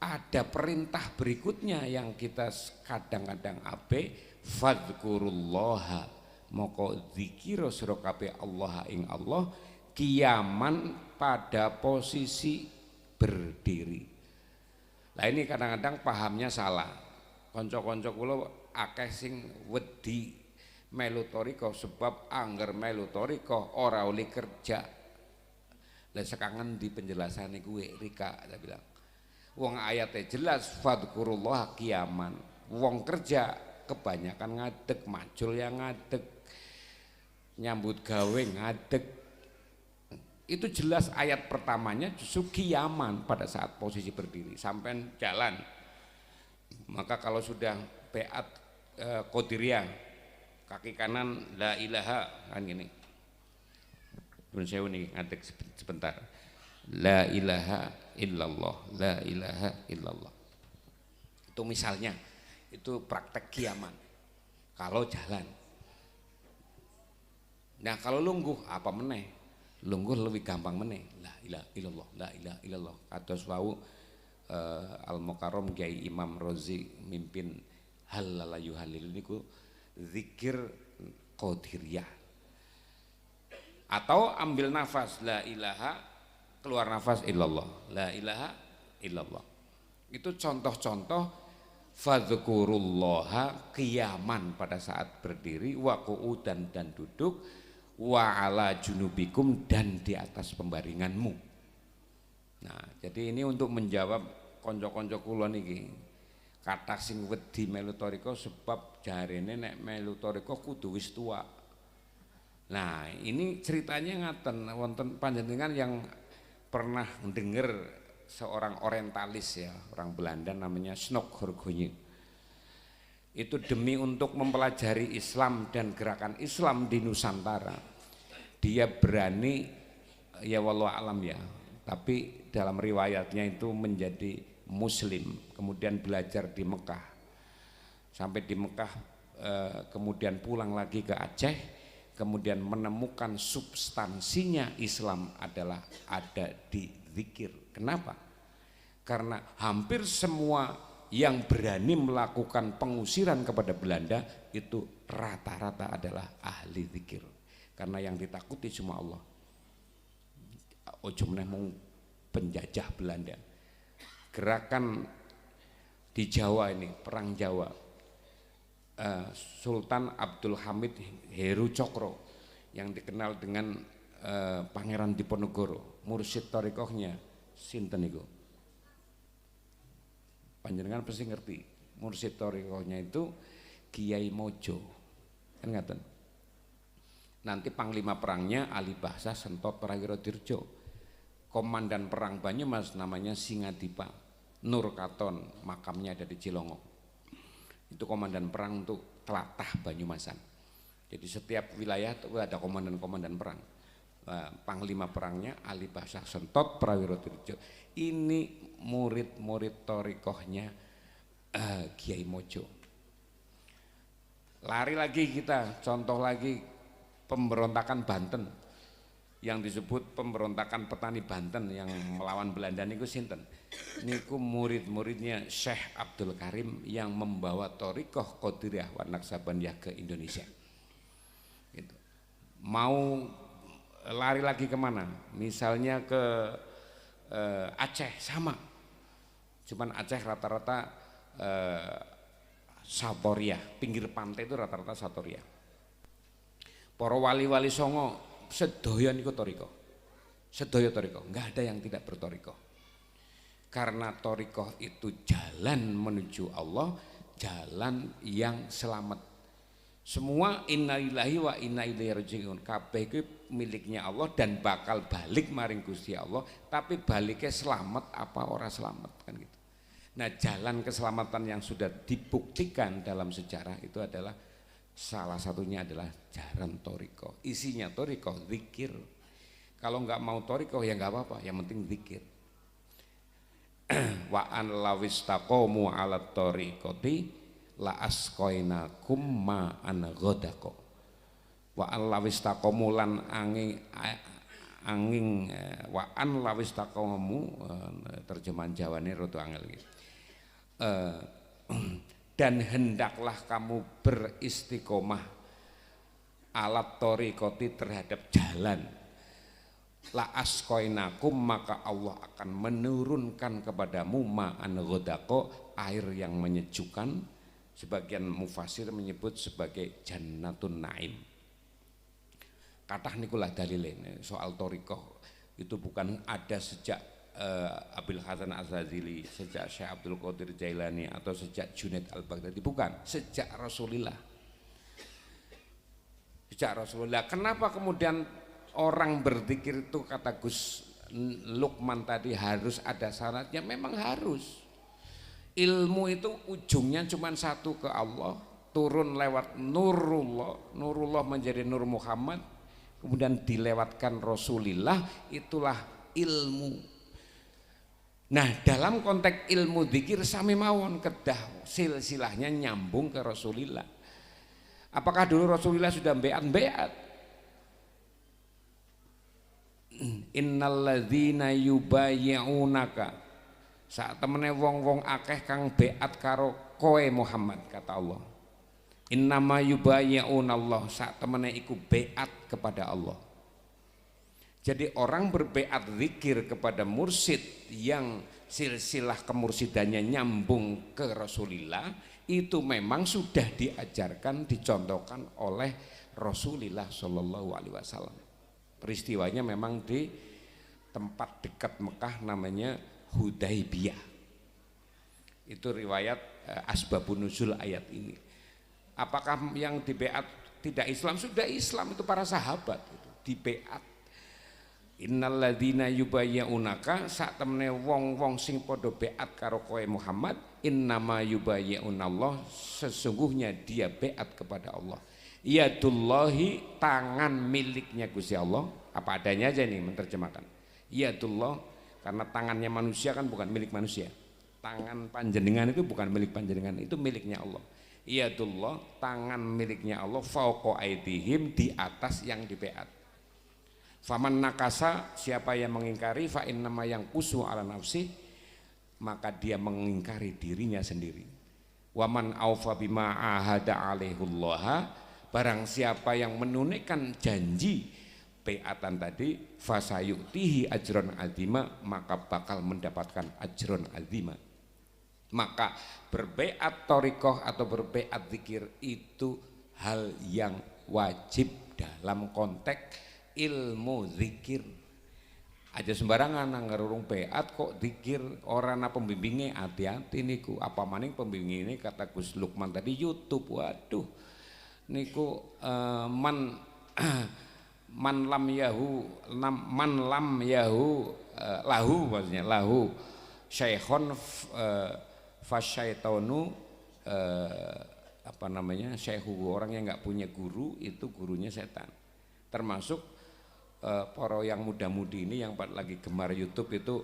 ada perintah berikutnya yang kita kadang-kadang ape, fadhkurullaha, moko zikira sira kabeh Allah ing Allah kiaman, pada posisi berdiri. Lah ini kadang-kadang pahamnya salah. Kanca-kanca kula akeh sing wedi melu thariqah sebab angger melu thariqah ora oleh kerja. Lah sekangen di penjelasane kuwi Rika saya bilang. Wong ayatnya jelas fadhkurullah kiaman. Wong kerja kebanyakan ngadeg, macul yang ngadeg, nyambut gawe ngadeg. Itu jelas ayat pertamanya justru kiaman pada saat posisi berdiri. Sampai jalan, maka kalau sudah beat qadiriyah, kaki kanan la ilaha, kan gini. Nun sewu nih ngadeg sebentar. La ilaha illallah, la ilaha illallah. Itu misalnya, itu praktek kiaman. Kalau jalan. Nah kalau lungguh apa meneh? Lungguh lebih gampang meneh. La ilaha illallah, la ilaha illallah. Kados wau Al-Mukarram Kiai Imam Rozi mimpin halala yuhalil niku zikir qadiriyah. Atau ambil nafas la ilaha, keluar nafas illallah, la ilaha illallah. Itu contoh-contoh fadhkurullaha qiyaman pada saat berdiri, wa qu'udan dan duduk, wa ala junubikum dan di atas pembaringanmu. Nah, jadi ini untuk menjawab konco-konco kula niki. Kathah sing wedi melu thariqah sebab jarene nek melu thariqah kudu wis tua. Nah, ini ceritanya ngaten, wonten panjenengan yang pernah mendengar seorang orientalis ya, orang Belanda namanya Snok Horgonye. Itu demi untuk mempelajari Islam dan gerakan Islam di Nusantara, dia berani, ya wallahu alam ya, tapi dalam riwayatnya itu menjadi muslim, kemudian belajar di Mekah, sampai di Mekah kemudian pulang lagi ke Aceh, kemudian menemukan substansinya Islam adalah ada di zikir. Kenapa? Karena hampir semua yang berani melakukan pengusiran kepada Belanda itu rata-rata adalah ahli zikir, karena yang ditakuti cuma Allah. Ojo meneh mung penjajah Belanda. Gerakan di Jawa ini, perang Jawa, Sultan Abdul Hamid Heru Cokro yang dikenal dengan Pangeran Diponegoro, mursyid thariqahnya sinten niku? Panjenengan pasti ngerti, mursyid thariqahnya itu Kiai Mojo, kan ngaten. Nanti panglima perangnya Ali Bahsa Sentot Prawiro Dirjo, komandan perang Banyumas namanya Singadipa Nur Katon, makamnya ada di Cilongo. Itu komandan perang untuk telatah Banyumasan. Jadi setiap wilayah itu ada komandan-komandan perang. Panglima perangnya Ali Bahsa Sentot Prawiro Dirjo. Ini murid-murid thariqahnya Kiai Mojo. Lari lagi kita, contoh lagi pemberontakan Banten yang disebut pemberontakan petani Banten yang melawan Belanda niku sinten? Niku murid-muridnya Syekh Abdul Karim yang membawa thariqah Qadiriyah wa Naqsabandiyah ke Indonesia. Gitu. mau lari lagi kemana, misalnya ke Aceh sama, cuman Aceh rata-rata Satoria, pinggir pantai itu rata-rata Satoria. Para wali-wali songo sedaya niku toriko, sedaya toriko, nggak ada yang tidak bertoriko. Karena toriko itu jalan menuju Allah, jalan yang selamat. Semua innalillahi wa inna ilaihi rajiun, kabeh iki miliknya Allah dan bakal balik maring Gusti Allah, tapi baliknya selamat apa ora selamat kan gitu. Nah, jalan keselamatan yang sudah dibuktikan dalam sejarah itu adalah salah satunya adalah jalan toriko. Isinya toriko zikir. Kalau nggak mau toriko ya nggak apa-apa, yang penting zikir. Wa an lawistaqomu ala torikoti la asqainakum ma'an ghadaqo. Wa an lawistaqomu lan angin wa an lawistaqomu, terjemahan Jawane rada angel iki. Dan hendaklah kamu beristiqomah alat torikoti terhadap jalan, la asqainakum maka Allah akan menurunkan kepadamu ma'an ghadaqo, air yang menyejukkan. Sebagian mufasir menyebut sebagai jannatun naim. Kathah nikulah dalile soal torikoh itu bukan ada sejak Abil Hasan Az-Zazili, sejak Syekh Abdul Qadir Jailani atau sejak Junaid Al-Baghdadi, bukan, sejak Rasulullah. Sejak Rasulullah. Kenapa kemudian orang berzikir itu kata Gus Lukman tadi harus ada syaratnya? Memang harus. Ilmu itu ujungnya cuma satu, ke Allah, turun lewat nurullah, nurullah menjadi nur Muhammad, kemudian dilewatkan Rasulullah, itulah ilmu. Nah, dalam konteks ilmu zikir sami mawon kedah silsilahnya nyambung ke Rasulullah. Apakah dulu Rasulullah sudah beat? Innalladzina yubayyi'unaka, saat temene wong-wong akeh kang beat karo kowe Muhammad, kata Allah. Innama yubayyi'unallah, saat temene iku beat kepada Allah. Jadi orang berbeat zikir kepada mursyid yang silsilah kemursidannya nyambung ke Rasulullah, itu memang sudah diajarkan, dicontohkan oleh Rasulullah Shallallahu Alaihi Wasallam. Peristiwanya memang di tempat dekat Mekah namanya Hudaibiyah. Itu riwayat asbabun nuzul ayat ini. Apakah yang di beat tidak Islam? Sudah Islam, itu para sahabat itu di beat. Innalladzina yubayyi'unaka, sak temene wong-wong sing padha beat karo kowe Muhammad, innama yubayyi'unallah, sesungguhnya dia beat kepada Allah. Yadullahi, tangan miliknya Gusti Allah. Apa adanya aja nih menerjemahkan. Yadullah, karena tangannya manusia kan bukan milik manusia. Tangan panjenengan itu bukan milik panjenengan, itu miliknya Allah. Yadullah, tangan miliknya Allah, fauqa aidihim, di atas yang dibeat. Faman nakasa, siapa yang mengingkari, fa innama yang kusu ala nafsi, maka dia mengingkari dirinya sendiri. Waman aufa bima ahada alaihullaha, barang siapa yang menunaikan janji beatan tadi, fasayutihi ajron azima, maka bakal mendapatkan ajron azima. Maka berbeat torikoh atau berbeat zikir itu hal yang wajib dalam konteks ilmu zikir. Aja sembarangan ngerurung beat kok zikir, orang pembimbingnya hati-hati niku. Apa maning pembimbing ini kata Gus Lukman tadi YouTube, waduh niku man lam yahu lahu, maksudnya lahu syaikhon fasyaitonu, apa namanya, syaihu, orang yang nggak punya guru itu gurunya setan. Termasuk para yang muda-mudi ini yang lagi gemar YouTube itu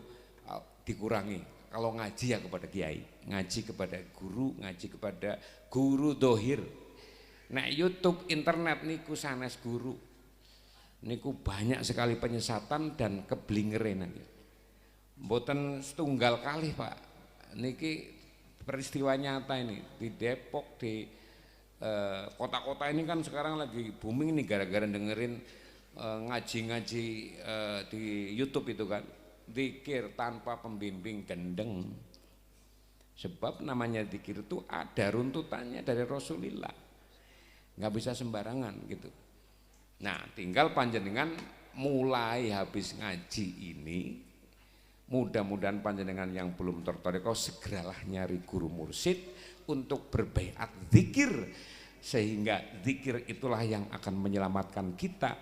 dikurangi. Kalau ngaji ya kepada kiai, ngaji kepada guru, ngaji kepada guru dohir. Nah, YouTube, internet niku sanes guru. Niku banyak sekali penyesatan dan keblingeran. Mboten setunggal kali Pak. Niki peristiwa nyata ini di Depok, di kota-kota ini kan sekarang lagi booming nih gara-gara dengerin ngaji-ngaji di YouTube itu kan, zikir tanpa pembimbing gendeng. Sebab namanya zikir itu ada runtutannya dari Rasulullah, nggak bisa sembarangan gitu. Nah tinggal panjenengan mulai habis ngaji ini, mudah-mudahan panjenengan yang belum tertarik segeralah nyari guru mursyid untuk berbaiat zikir, sehingga zikir itulah yang akan menyelamatkan kita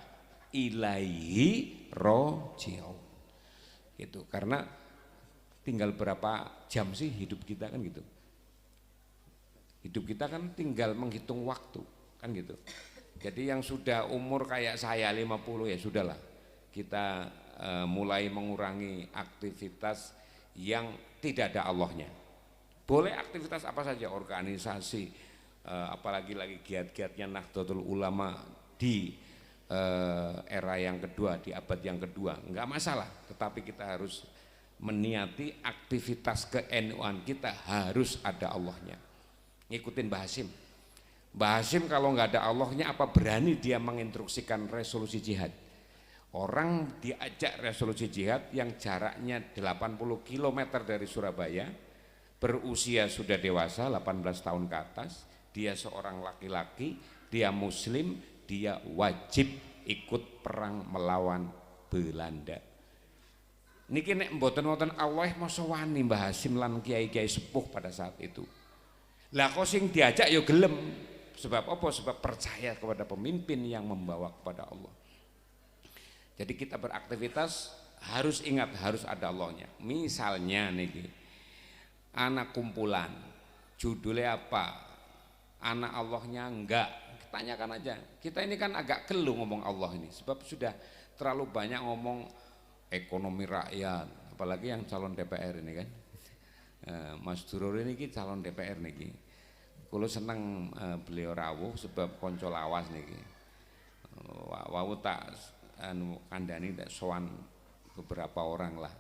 ilaihi roji'un gitu. Karena tinggal berapa jam sih hidup kita kan gitu, hidup kita kan tinggal menghitung waktu kan gitu. Jadi yang sudah umur kayak saya 50 ya sudahlah, kita mulai mengurangi aktivitas yang tidak ada Allahnya. Boleh aktivitas apa saja, organisasi, apalagi lagi giat-giatnya Nahdlatul Ulama di era yang kedua, di abad yang kedua, enggak masalah. Tetapi kita harus meniati aktivitas ke-NU-an kita harus ada Allahnya. Ngikutin Mbah Hasyim. Mbah Hasyim kalau enggak ada Allahnya, apa berani dia menginstruksikan resolusi jihad? Orang diajak resolusi jihad yang jaraknya 80 km dari Surabaya, berusia sudah dewasa 18 tahun ke atas, dia seorang laki-laki, dia muslim, dia wajib ikut perang melawan Belanda. Niki nek mboten-mboten Allah masa wani Mbah Hasyim lan kiai-kiai sepuh pada saat itu. Lah kok sing diajak ya gelem. Sebab apa? Sebab percaya kepada pemimpin yang membawa kepada Allah. Jadi kita beraktivitas harus ingat harus ada Allahnya. Misalnya niki anak kumpulan, judulnya apa? Anak Allahnya enggak, tanyakan aja. Kita ini kan agak gelu ngomong Allah ini, sebab sudah terlalu banyak ngomong ekonomi rakyat, apalagi yang calon DPR ini kan. Mas Durur ini calon DPR niki. Kulo seneng beliau rawuh sebab konco lawas niki. Wau tak kandhani tak sowan beberapa orang lah.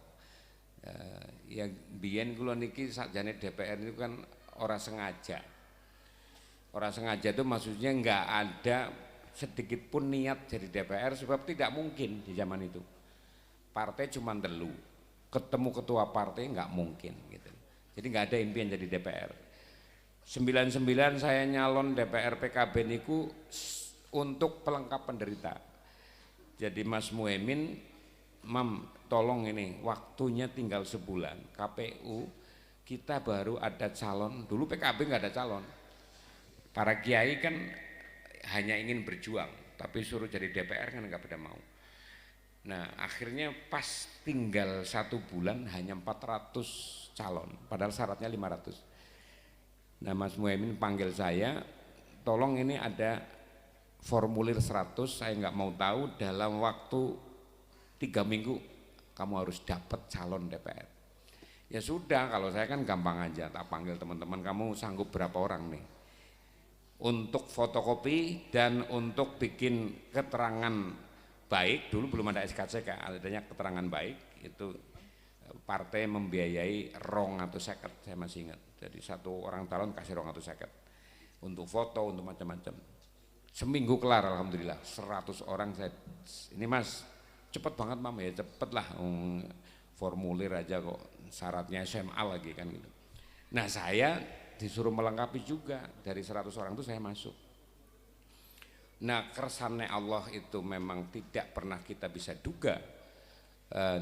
Ya biyen kula niki sakjane DPR itu kan ora sengaja. Ora sengaja itu maksudnya enggak ada sedikit pun niat jadi DPR, sebab tidak mungkin di zaman itu. Partai cuma telu, ketemu ketua partai enggak mungkin gitu. Jadi enggak ada impian jadi DPR. 99 saya nyalon DPR PKB niku untuk pelengkap penderita. Jadi Mas Muhaimin, Mam tolong ini waktunya tinggal sebulan, KPU kita baru ada calon, dulu PKB nggak ada calon, para kiai kan hanya ingin berjuang, tapi suruh jadi DPR kan nggak pada mau. Nah akhirnya pas tinggal 1 bulan hanya 400 calon, padahal syaratnya 500. Nah Mas Muhaimin panggil saya, tolong ini ada formulir 100, saya nggak mau tahu dalam waktu 3 minggu kamu harus dapat calon DPR. Ya sudah, kalau saya kan gampang aja, tak panggil teman-teman, kamu sanggup berapa orang nih untuk fotokopi dan untuk bikin keterangan baik. Dulu belum ada SKCK, adanya keterangan baik itu partai membiayai 250, saya masih ingat. Jadi 1 orang calon kasih 250 untuk foto, untuk macam-macam. Seminggu kelar alhamdulillah, 100 orang saya. Ini Mas cepet banget Mam ya, cepet lah, formulir aja kok, syaratnya SMA lagi kan gitu. Nah saya disuruh melengkapi juga, dari 100 orang itu saya masuk. Nah kersane Allah itu memang tidak pernah kita bisa duga.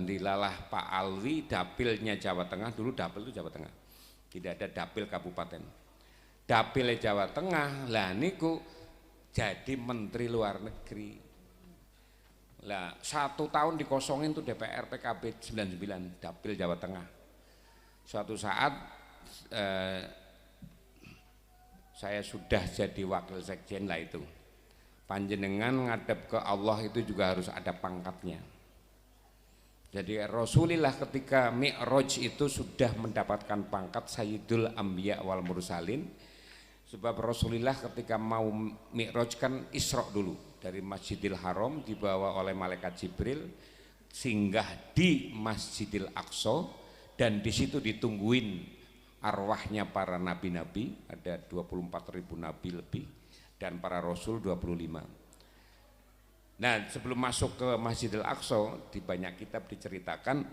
Dilalah Pak Alwi, dapilnya Jawa Tengah, dulu dapil itu Jawa Tengah, tidak ada dapil kabupaten, dapilnya Jawa Tengah, lah niku jadi menteri luar negeri. Lah 1 tahun dikosongin tuh DPR PKB 99 dapil Jawa Tengah. Suatu saat saya sudah jadi wakil sekjen lah itu. Panjenengan ngadep ke Allah itu juga harus ada pangkatnya. Jadi Rasulullah ketika Mi'raj itu sudah mendapatkan pangkat Sayyidul Anbiya wal Mursalin. Sebab Rasulullah ketika mau Mi'raj kan Isra dulu, dari Masjidil Haram dibawa oleh malaikat Jibril singgah di Masjidil Aqsa, dan di situ ditungguin arwahnya para nabi-nabi, ada 24.000 nabi lebih. dan para rasul 25. Nah, sebelum masuk ke Masjidil Aqsa, di banyak kitab diceritakan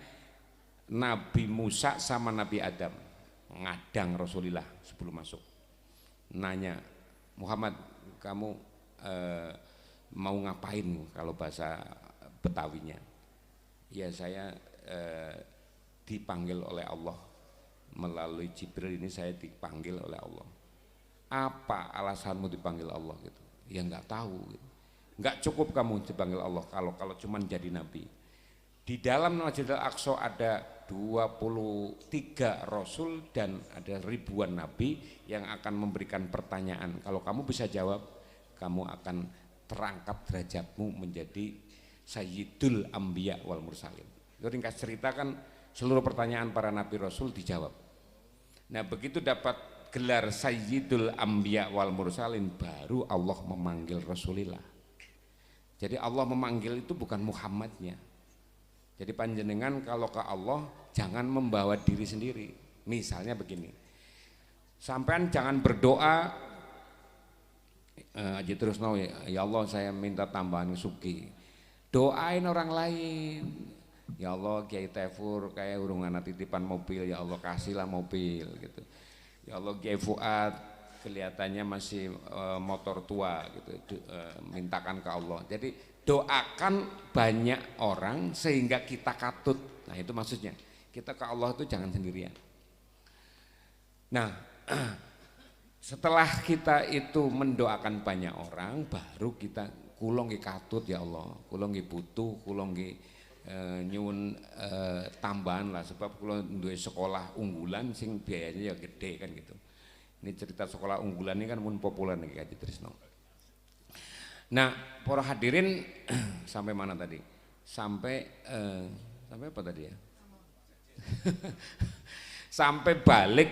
Nabi Musa sama Nabi Adam ngadang Rasulullah sebelum masuk. Nanya, Muhammad, kamu mau ngapain kalau bahasa Betawinya? Ya, saya dipanggil oleh Allah. Melalui Jibril ini saya dipanggil oleh Allah. Apa alasanmu dipanggil Allah gitu? Ya nggak tahu gitu. Nggak cukup kamu dipanggil Allah kalau cuman jadi nabi. Di dalam Masjidil Aqsa ada 23 rasul dan ada ribuan nabi yang akan memberikan pertanyaan. Kalau kamu bisa jawab, kamu akan terangkat derajatmu menjadi Sayyidul Anbiya wal Mursalin. Itu ringkas cerita kan seluruh pertanyaan para nabi rasul dijawab. Nah, begitu dapat gelar Sayyidul Anbiya wal Mursalin, baru Allah memanggil Rasulullah. Jadi Allah memanggil itu bukan Muhammadnya. Jadi panjenengan kalau ke Allah jangan membawa diri sendiri. Misalnya begini, sampean jangan berdoa aja terus ya Allah saya minta tambahan suki. Doain orang lain. Ya Allah Kiai Tefur kayak urungan titipan mobil, ya Allah kasihlah mobil gitu. Ya Allah Kiai Fuad kelihatannya masih motor tua gitu, mintakan ke Allah. Jadi doakan banyak orang sehingga kita katut. Nah, itu maksudnya. Kita ke Allah itu jangan sendirian. Nah, setelah kita itu mendoakan banyak orang, baru kita kula nggih katut ya Allah, kula nggih butuh, kula nggih nyuwun tambahan lah sebab kula duwe sekolah unggulan sing biayanya ya gede kan gitu. Ini cerita sekolah unggulan ini kan pun populer nih Haji Trisno. Nah, para hadirin sampai mana tadi? Sampai apa tadi ya? Sampai balik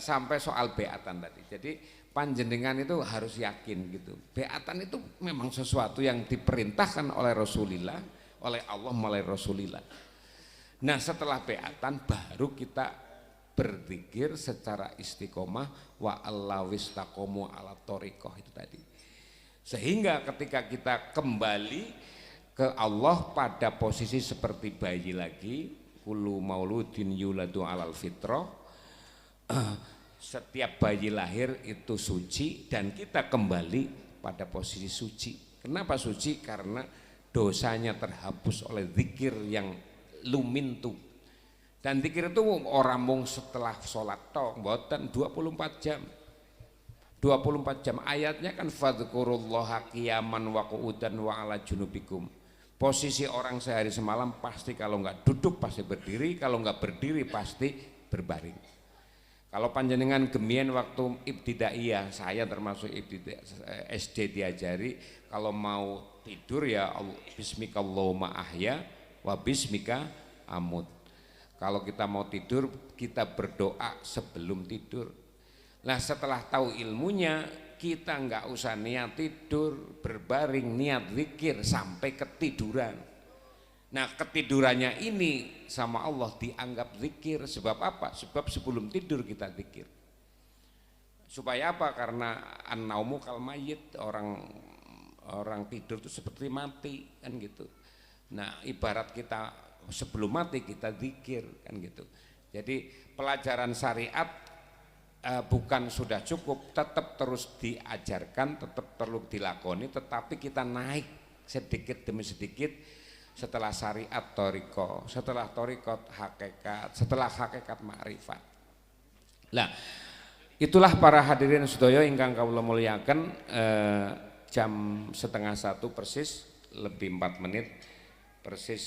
sampai soal beatan tadi. Jadi panjenengan itu harus yakin gitu. Beatan itu memang sesuatu yang diperintahkan oleh Rasulullah, oleh Allah melalui Rasulullah. Nah, setelah beatan baru kita berzikir secara istiqomah wa allawistaqomu ala thoriqoh itu tadi. Sehingga ketika kita kembali ke Allah pada posisi seperti bayi lagi, kullu mauludin yuladu alal fitrah, setiap bayi lahir itu suci dan kita kembali pada posisi suci. Kenapa suci? Karena dosanya terhapus oleh zikir yang lumintu. Dan zikir itu orang mung setelah sholat tok, mboten 24 jam. 24 jam ayatnya kan fadzkurullaha qiyaman wa qu'udan wa ala junubikum. Posisi orang sehari semalam pasti kalau enggak duduk pasti berdiri, kalau enggak berdiri pasti berbaring. Kalau panjenengan gemien waktu ibtidaiyah, saya termasuk SD diajari kalau mau tidur ya bismikallahumma ahya wa bismika amut. Kalau kita mau tidur, kita berdoa sebelum tidur. Nah, setelah tahu ilmunya, kita nggak usah niat tidur, berbaring, niat zikir sampai ketiduran. Nah, ketidurannya ini sama Allah dianggap zikir. Sebab apa? Sebab sebelum tidur kita zikir. Supaya apa? Karena an-naumu kal mayyit, orang tidur itu seperti mati kan gitu. Nah, ibarat kita sebelum mati kita zikir kan gitu. Jadi pelajaran syariat bukan sudah cukup, tetap terus diajarkan, tetap perlu dilakoni, tetapi kita naik sedikit demi sedikit setelah syariat thoriqah, setelah thoriqah hakikat, setelah hakikat makrifat. Nah, itulah para hadirin sedaya ingkang kawula mulyaken, jam 12:30 persis, lebih 4 menit persis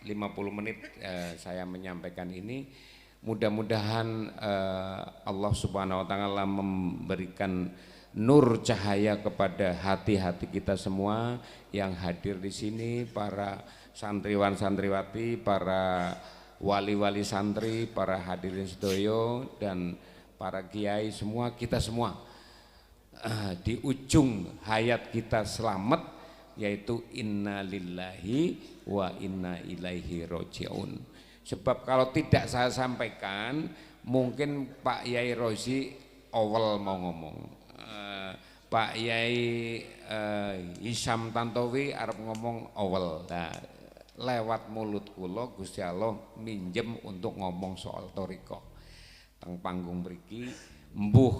50 menit saya menyampaikan ini. Mudah-mudahan Allah Subhanahu wa taala memberikan nur cahaya kepada hati-hati kita semua yang hadir di sini, para santriwan santriwati, para wali-wali santri, para hadirin sedaya dan para kiai semua, kita semua di ujung hayat kita selamat, yaitu inna lillahi wa inna ilaihi roji'un. Sebab kalau tidak saya sampaikan, mungkin Pak Yai Rozi awal mau ngomong, Pak Yai Hisam Tantowi arep ngomong awal. Nah, lewat mulut kula Gusti Allah minjem untuk ngomong soal thariqah. Teng panggung mriki mbuh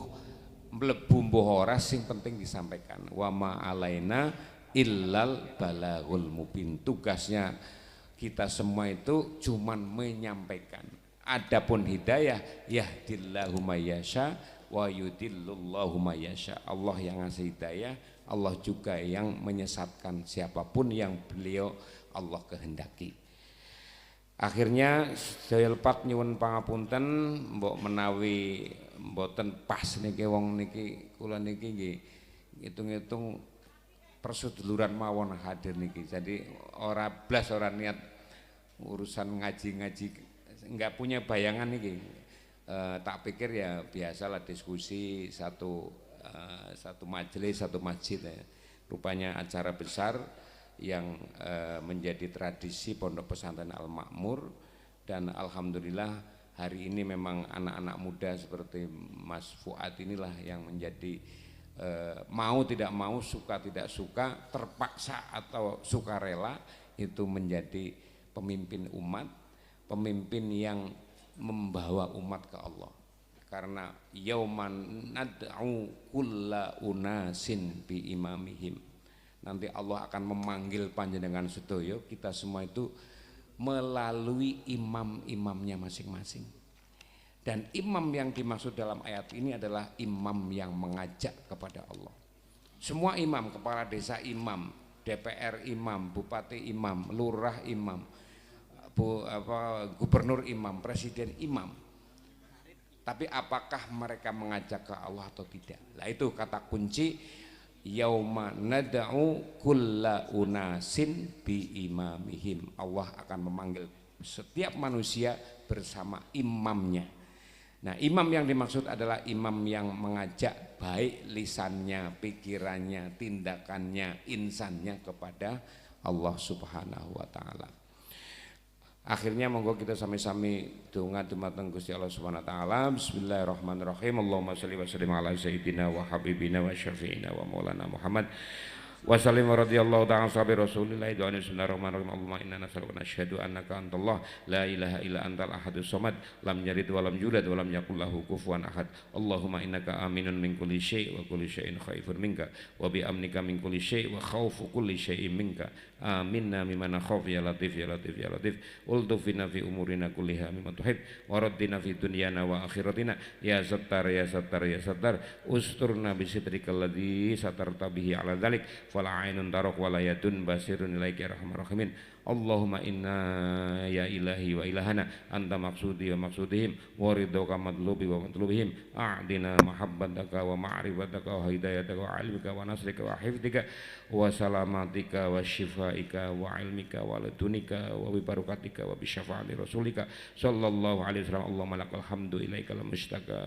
mlebu mbuh ora sing penting disampaikan. Wa ma alaina illal balagul mubin. Tugasnya kita semua itu cuman menyampaikan. Adapun hidayah yahdillahu mayyasha wa yudillullahu mayyasha. Allah yang ngasih hidayah, Allah juga yang menyesatkan siapapun yang beliau Allah kehendaki. Akhirnya saya lepat nyuwun pangapunten mbok menawi mboten pas niki wong niki kula niki nggih ngitung-ngitung persuduluran mawon hadir niki. Jadi ora blas ora niat urusan ngaji-ngaji, enggak punya bayangan niki. Tak pikir ya biasalah diskusi satu majelis, satu masjid ya. Rupanya acara besar yang menjadi tradisi Pondok Pesantren Al Makmur, dan alhamdulillah hari ini memang anak-anak muda seperti Mas Fuad inilah yang menjadi mau tidak mau, suka tidak suka, terpaksa atau sukarela itu menjadi pemimpin umat, pemimpin yang membawa umat ke Allah. Karena yauman nad'u kulla unasin bi imamihim. Nanti Allah akan memanggil panjenengan sedaya kita semua itu melalui imam-imamnya masing-masing. Dan imam yang dimaksud dalam ayat ini adalah imam yang mengajak kepada Allah. Semua imam, kepala desa imam, DPR imam, bupati imam, lurah imam, gubernur imam, presiden imam. Tapi apakah mereka mengajak ke Allah atau tidak? Nah itu kata kunci, yauma nad'u kulla unasin bi imamihim. Allah akan memanggil setiap manusia bersama imamnya. Nah, imam yang dimaksud adalah imam yang mengajak baik lisannya, pikirannya, tindakannya, insannya kepada Allah Subhanahu wa taala. Akhirnya monggo kita sami-sami donga dumateng Gusti Allah Subhanahu wa taala. Bismillahirrahmanirrahim. Allahumma shalli wa sallim ala sayyidina wa habibina wa syafi'ina wa maulana Muhammad wa sallim radhiyallahu ta'ala sahabi Rasulillah. Bismillahirrahmanirrahim. Allahumma inna nas'aluka nasyhadu annaka antallah la ilaha illa antal ahadus samad lam yalid wa lam yulad wa lam yakul lahu kufuwan ahad. Allahumma innaka aminun min kulli syai' wa kulli syai'in khaifun minka wa bi amnika min kulli syai' wa khaufu kulli syai'in minka. Aminna mimana khauf ya latif ya latif ya latif. Ultufina fi umurina kulliha mimma tuhib wa raddina fi dunyana wa akhiratina ya sattar ya sattar ya sattar. Usturna bi sitrikal ladzi satarta bihi ala dzalik fala ainun tarok wala yadun basirun ilaika ya arhamar rahimin. Allahumma inna ya ilahi wa ilahana anta maksudi wa maksudihim wa ridhoka madlubi wa matlubihim. A'dina mahabbataka wa ma'rifataka wa hidayataka wa ilmika wa nasrika wa hifdika wa salamatika wa shifaika wa ilmika wa ladunika wa bibarukatika wa bisyafaati rasulika sallallahu alaihi wasallam. Allahumma lakal hamdu ilaikal mustaka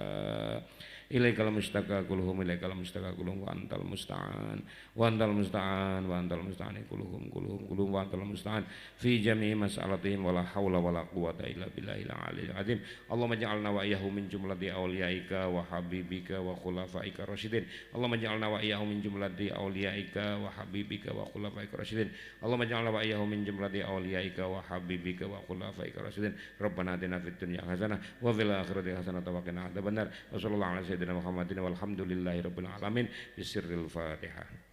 ilaikal mustaka kulluhum ilaikal mustaka kulluhum wa antal musta'an wa antal musta'an wa antal musta'an kulluhum wa antal musta'an fi jami'i mas'alatihim wala haula wala quwata illa billahil aliyil azim. Allahumma ja'alna wa iyyahu min jumlati awliyaika wa habibika wa khulafaika rasyidin. Allahumma ja'alna wa iyyahu min jumlati awliyaika wa habibika wa khulafaika rasyidin. Allahumma ja'alna wa iyyahu min jumlati awliyaika wa habibika wa khulafaika rasyidin. Rabbana atina fid dunya hasanah wa fil akhirati hasanah wa qina adzabannar. Wa sallallahu alaihi Muhammadin walhamdulillahi rabbil alamin. Bisirril Fatihah.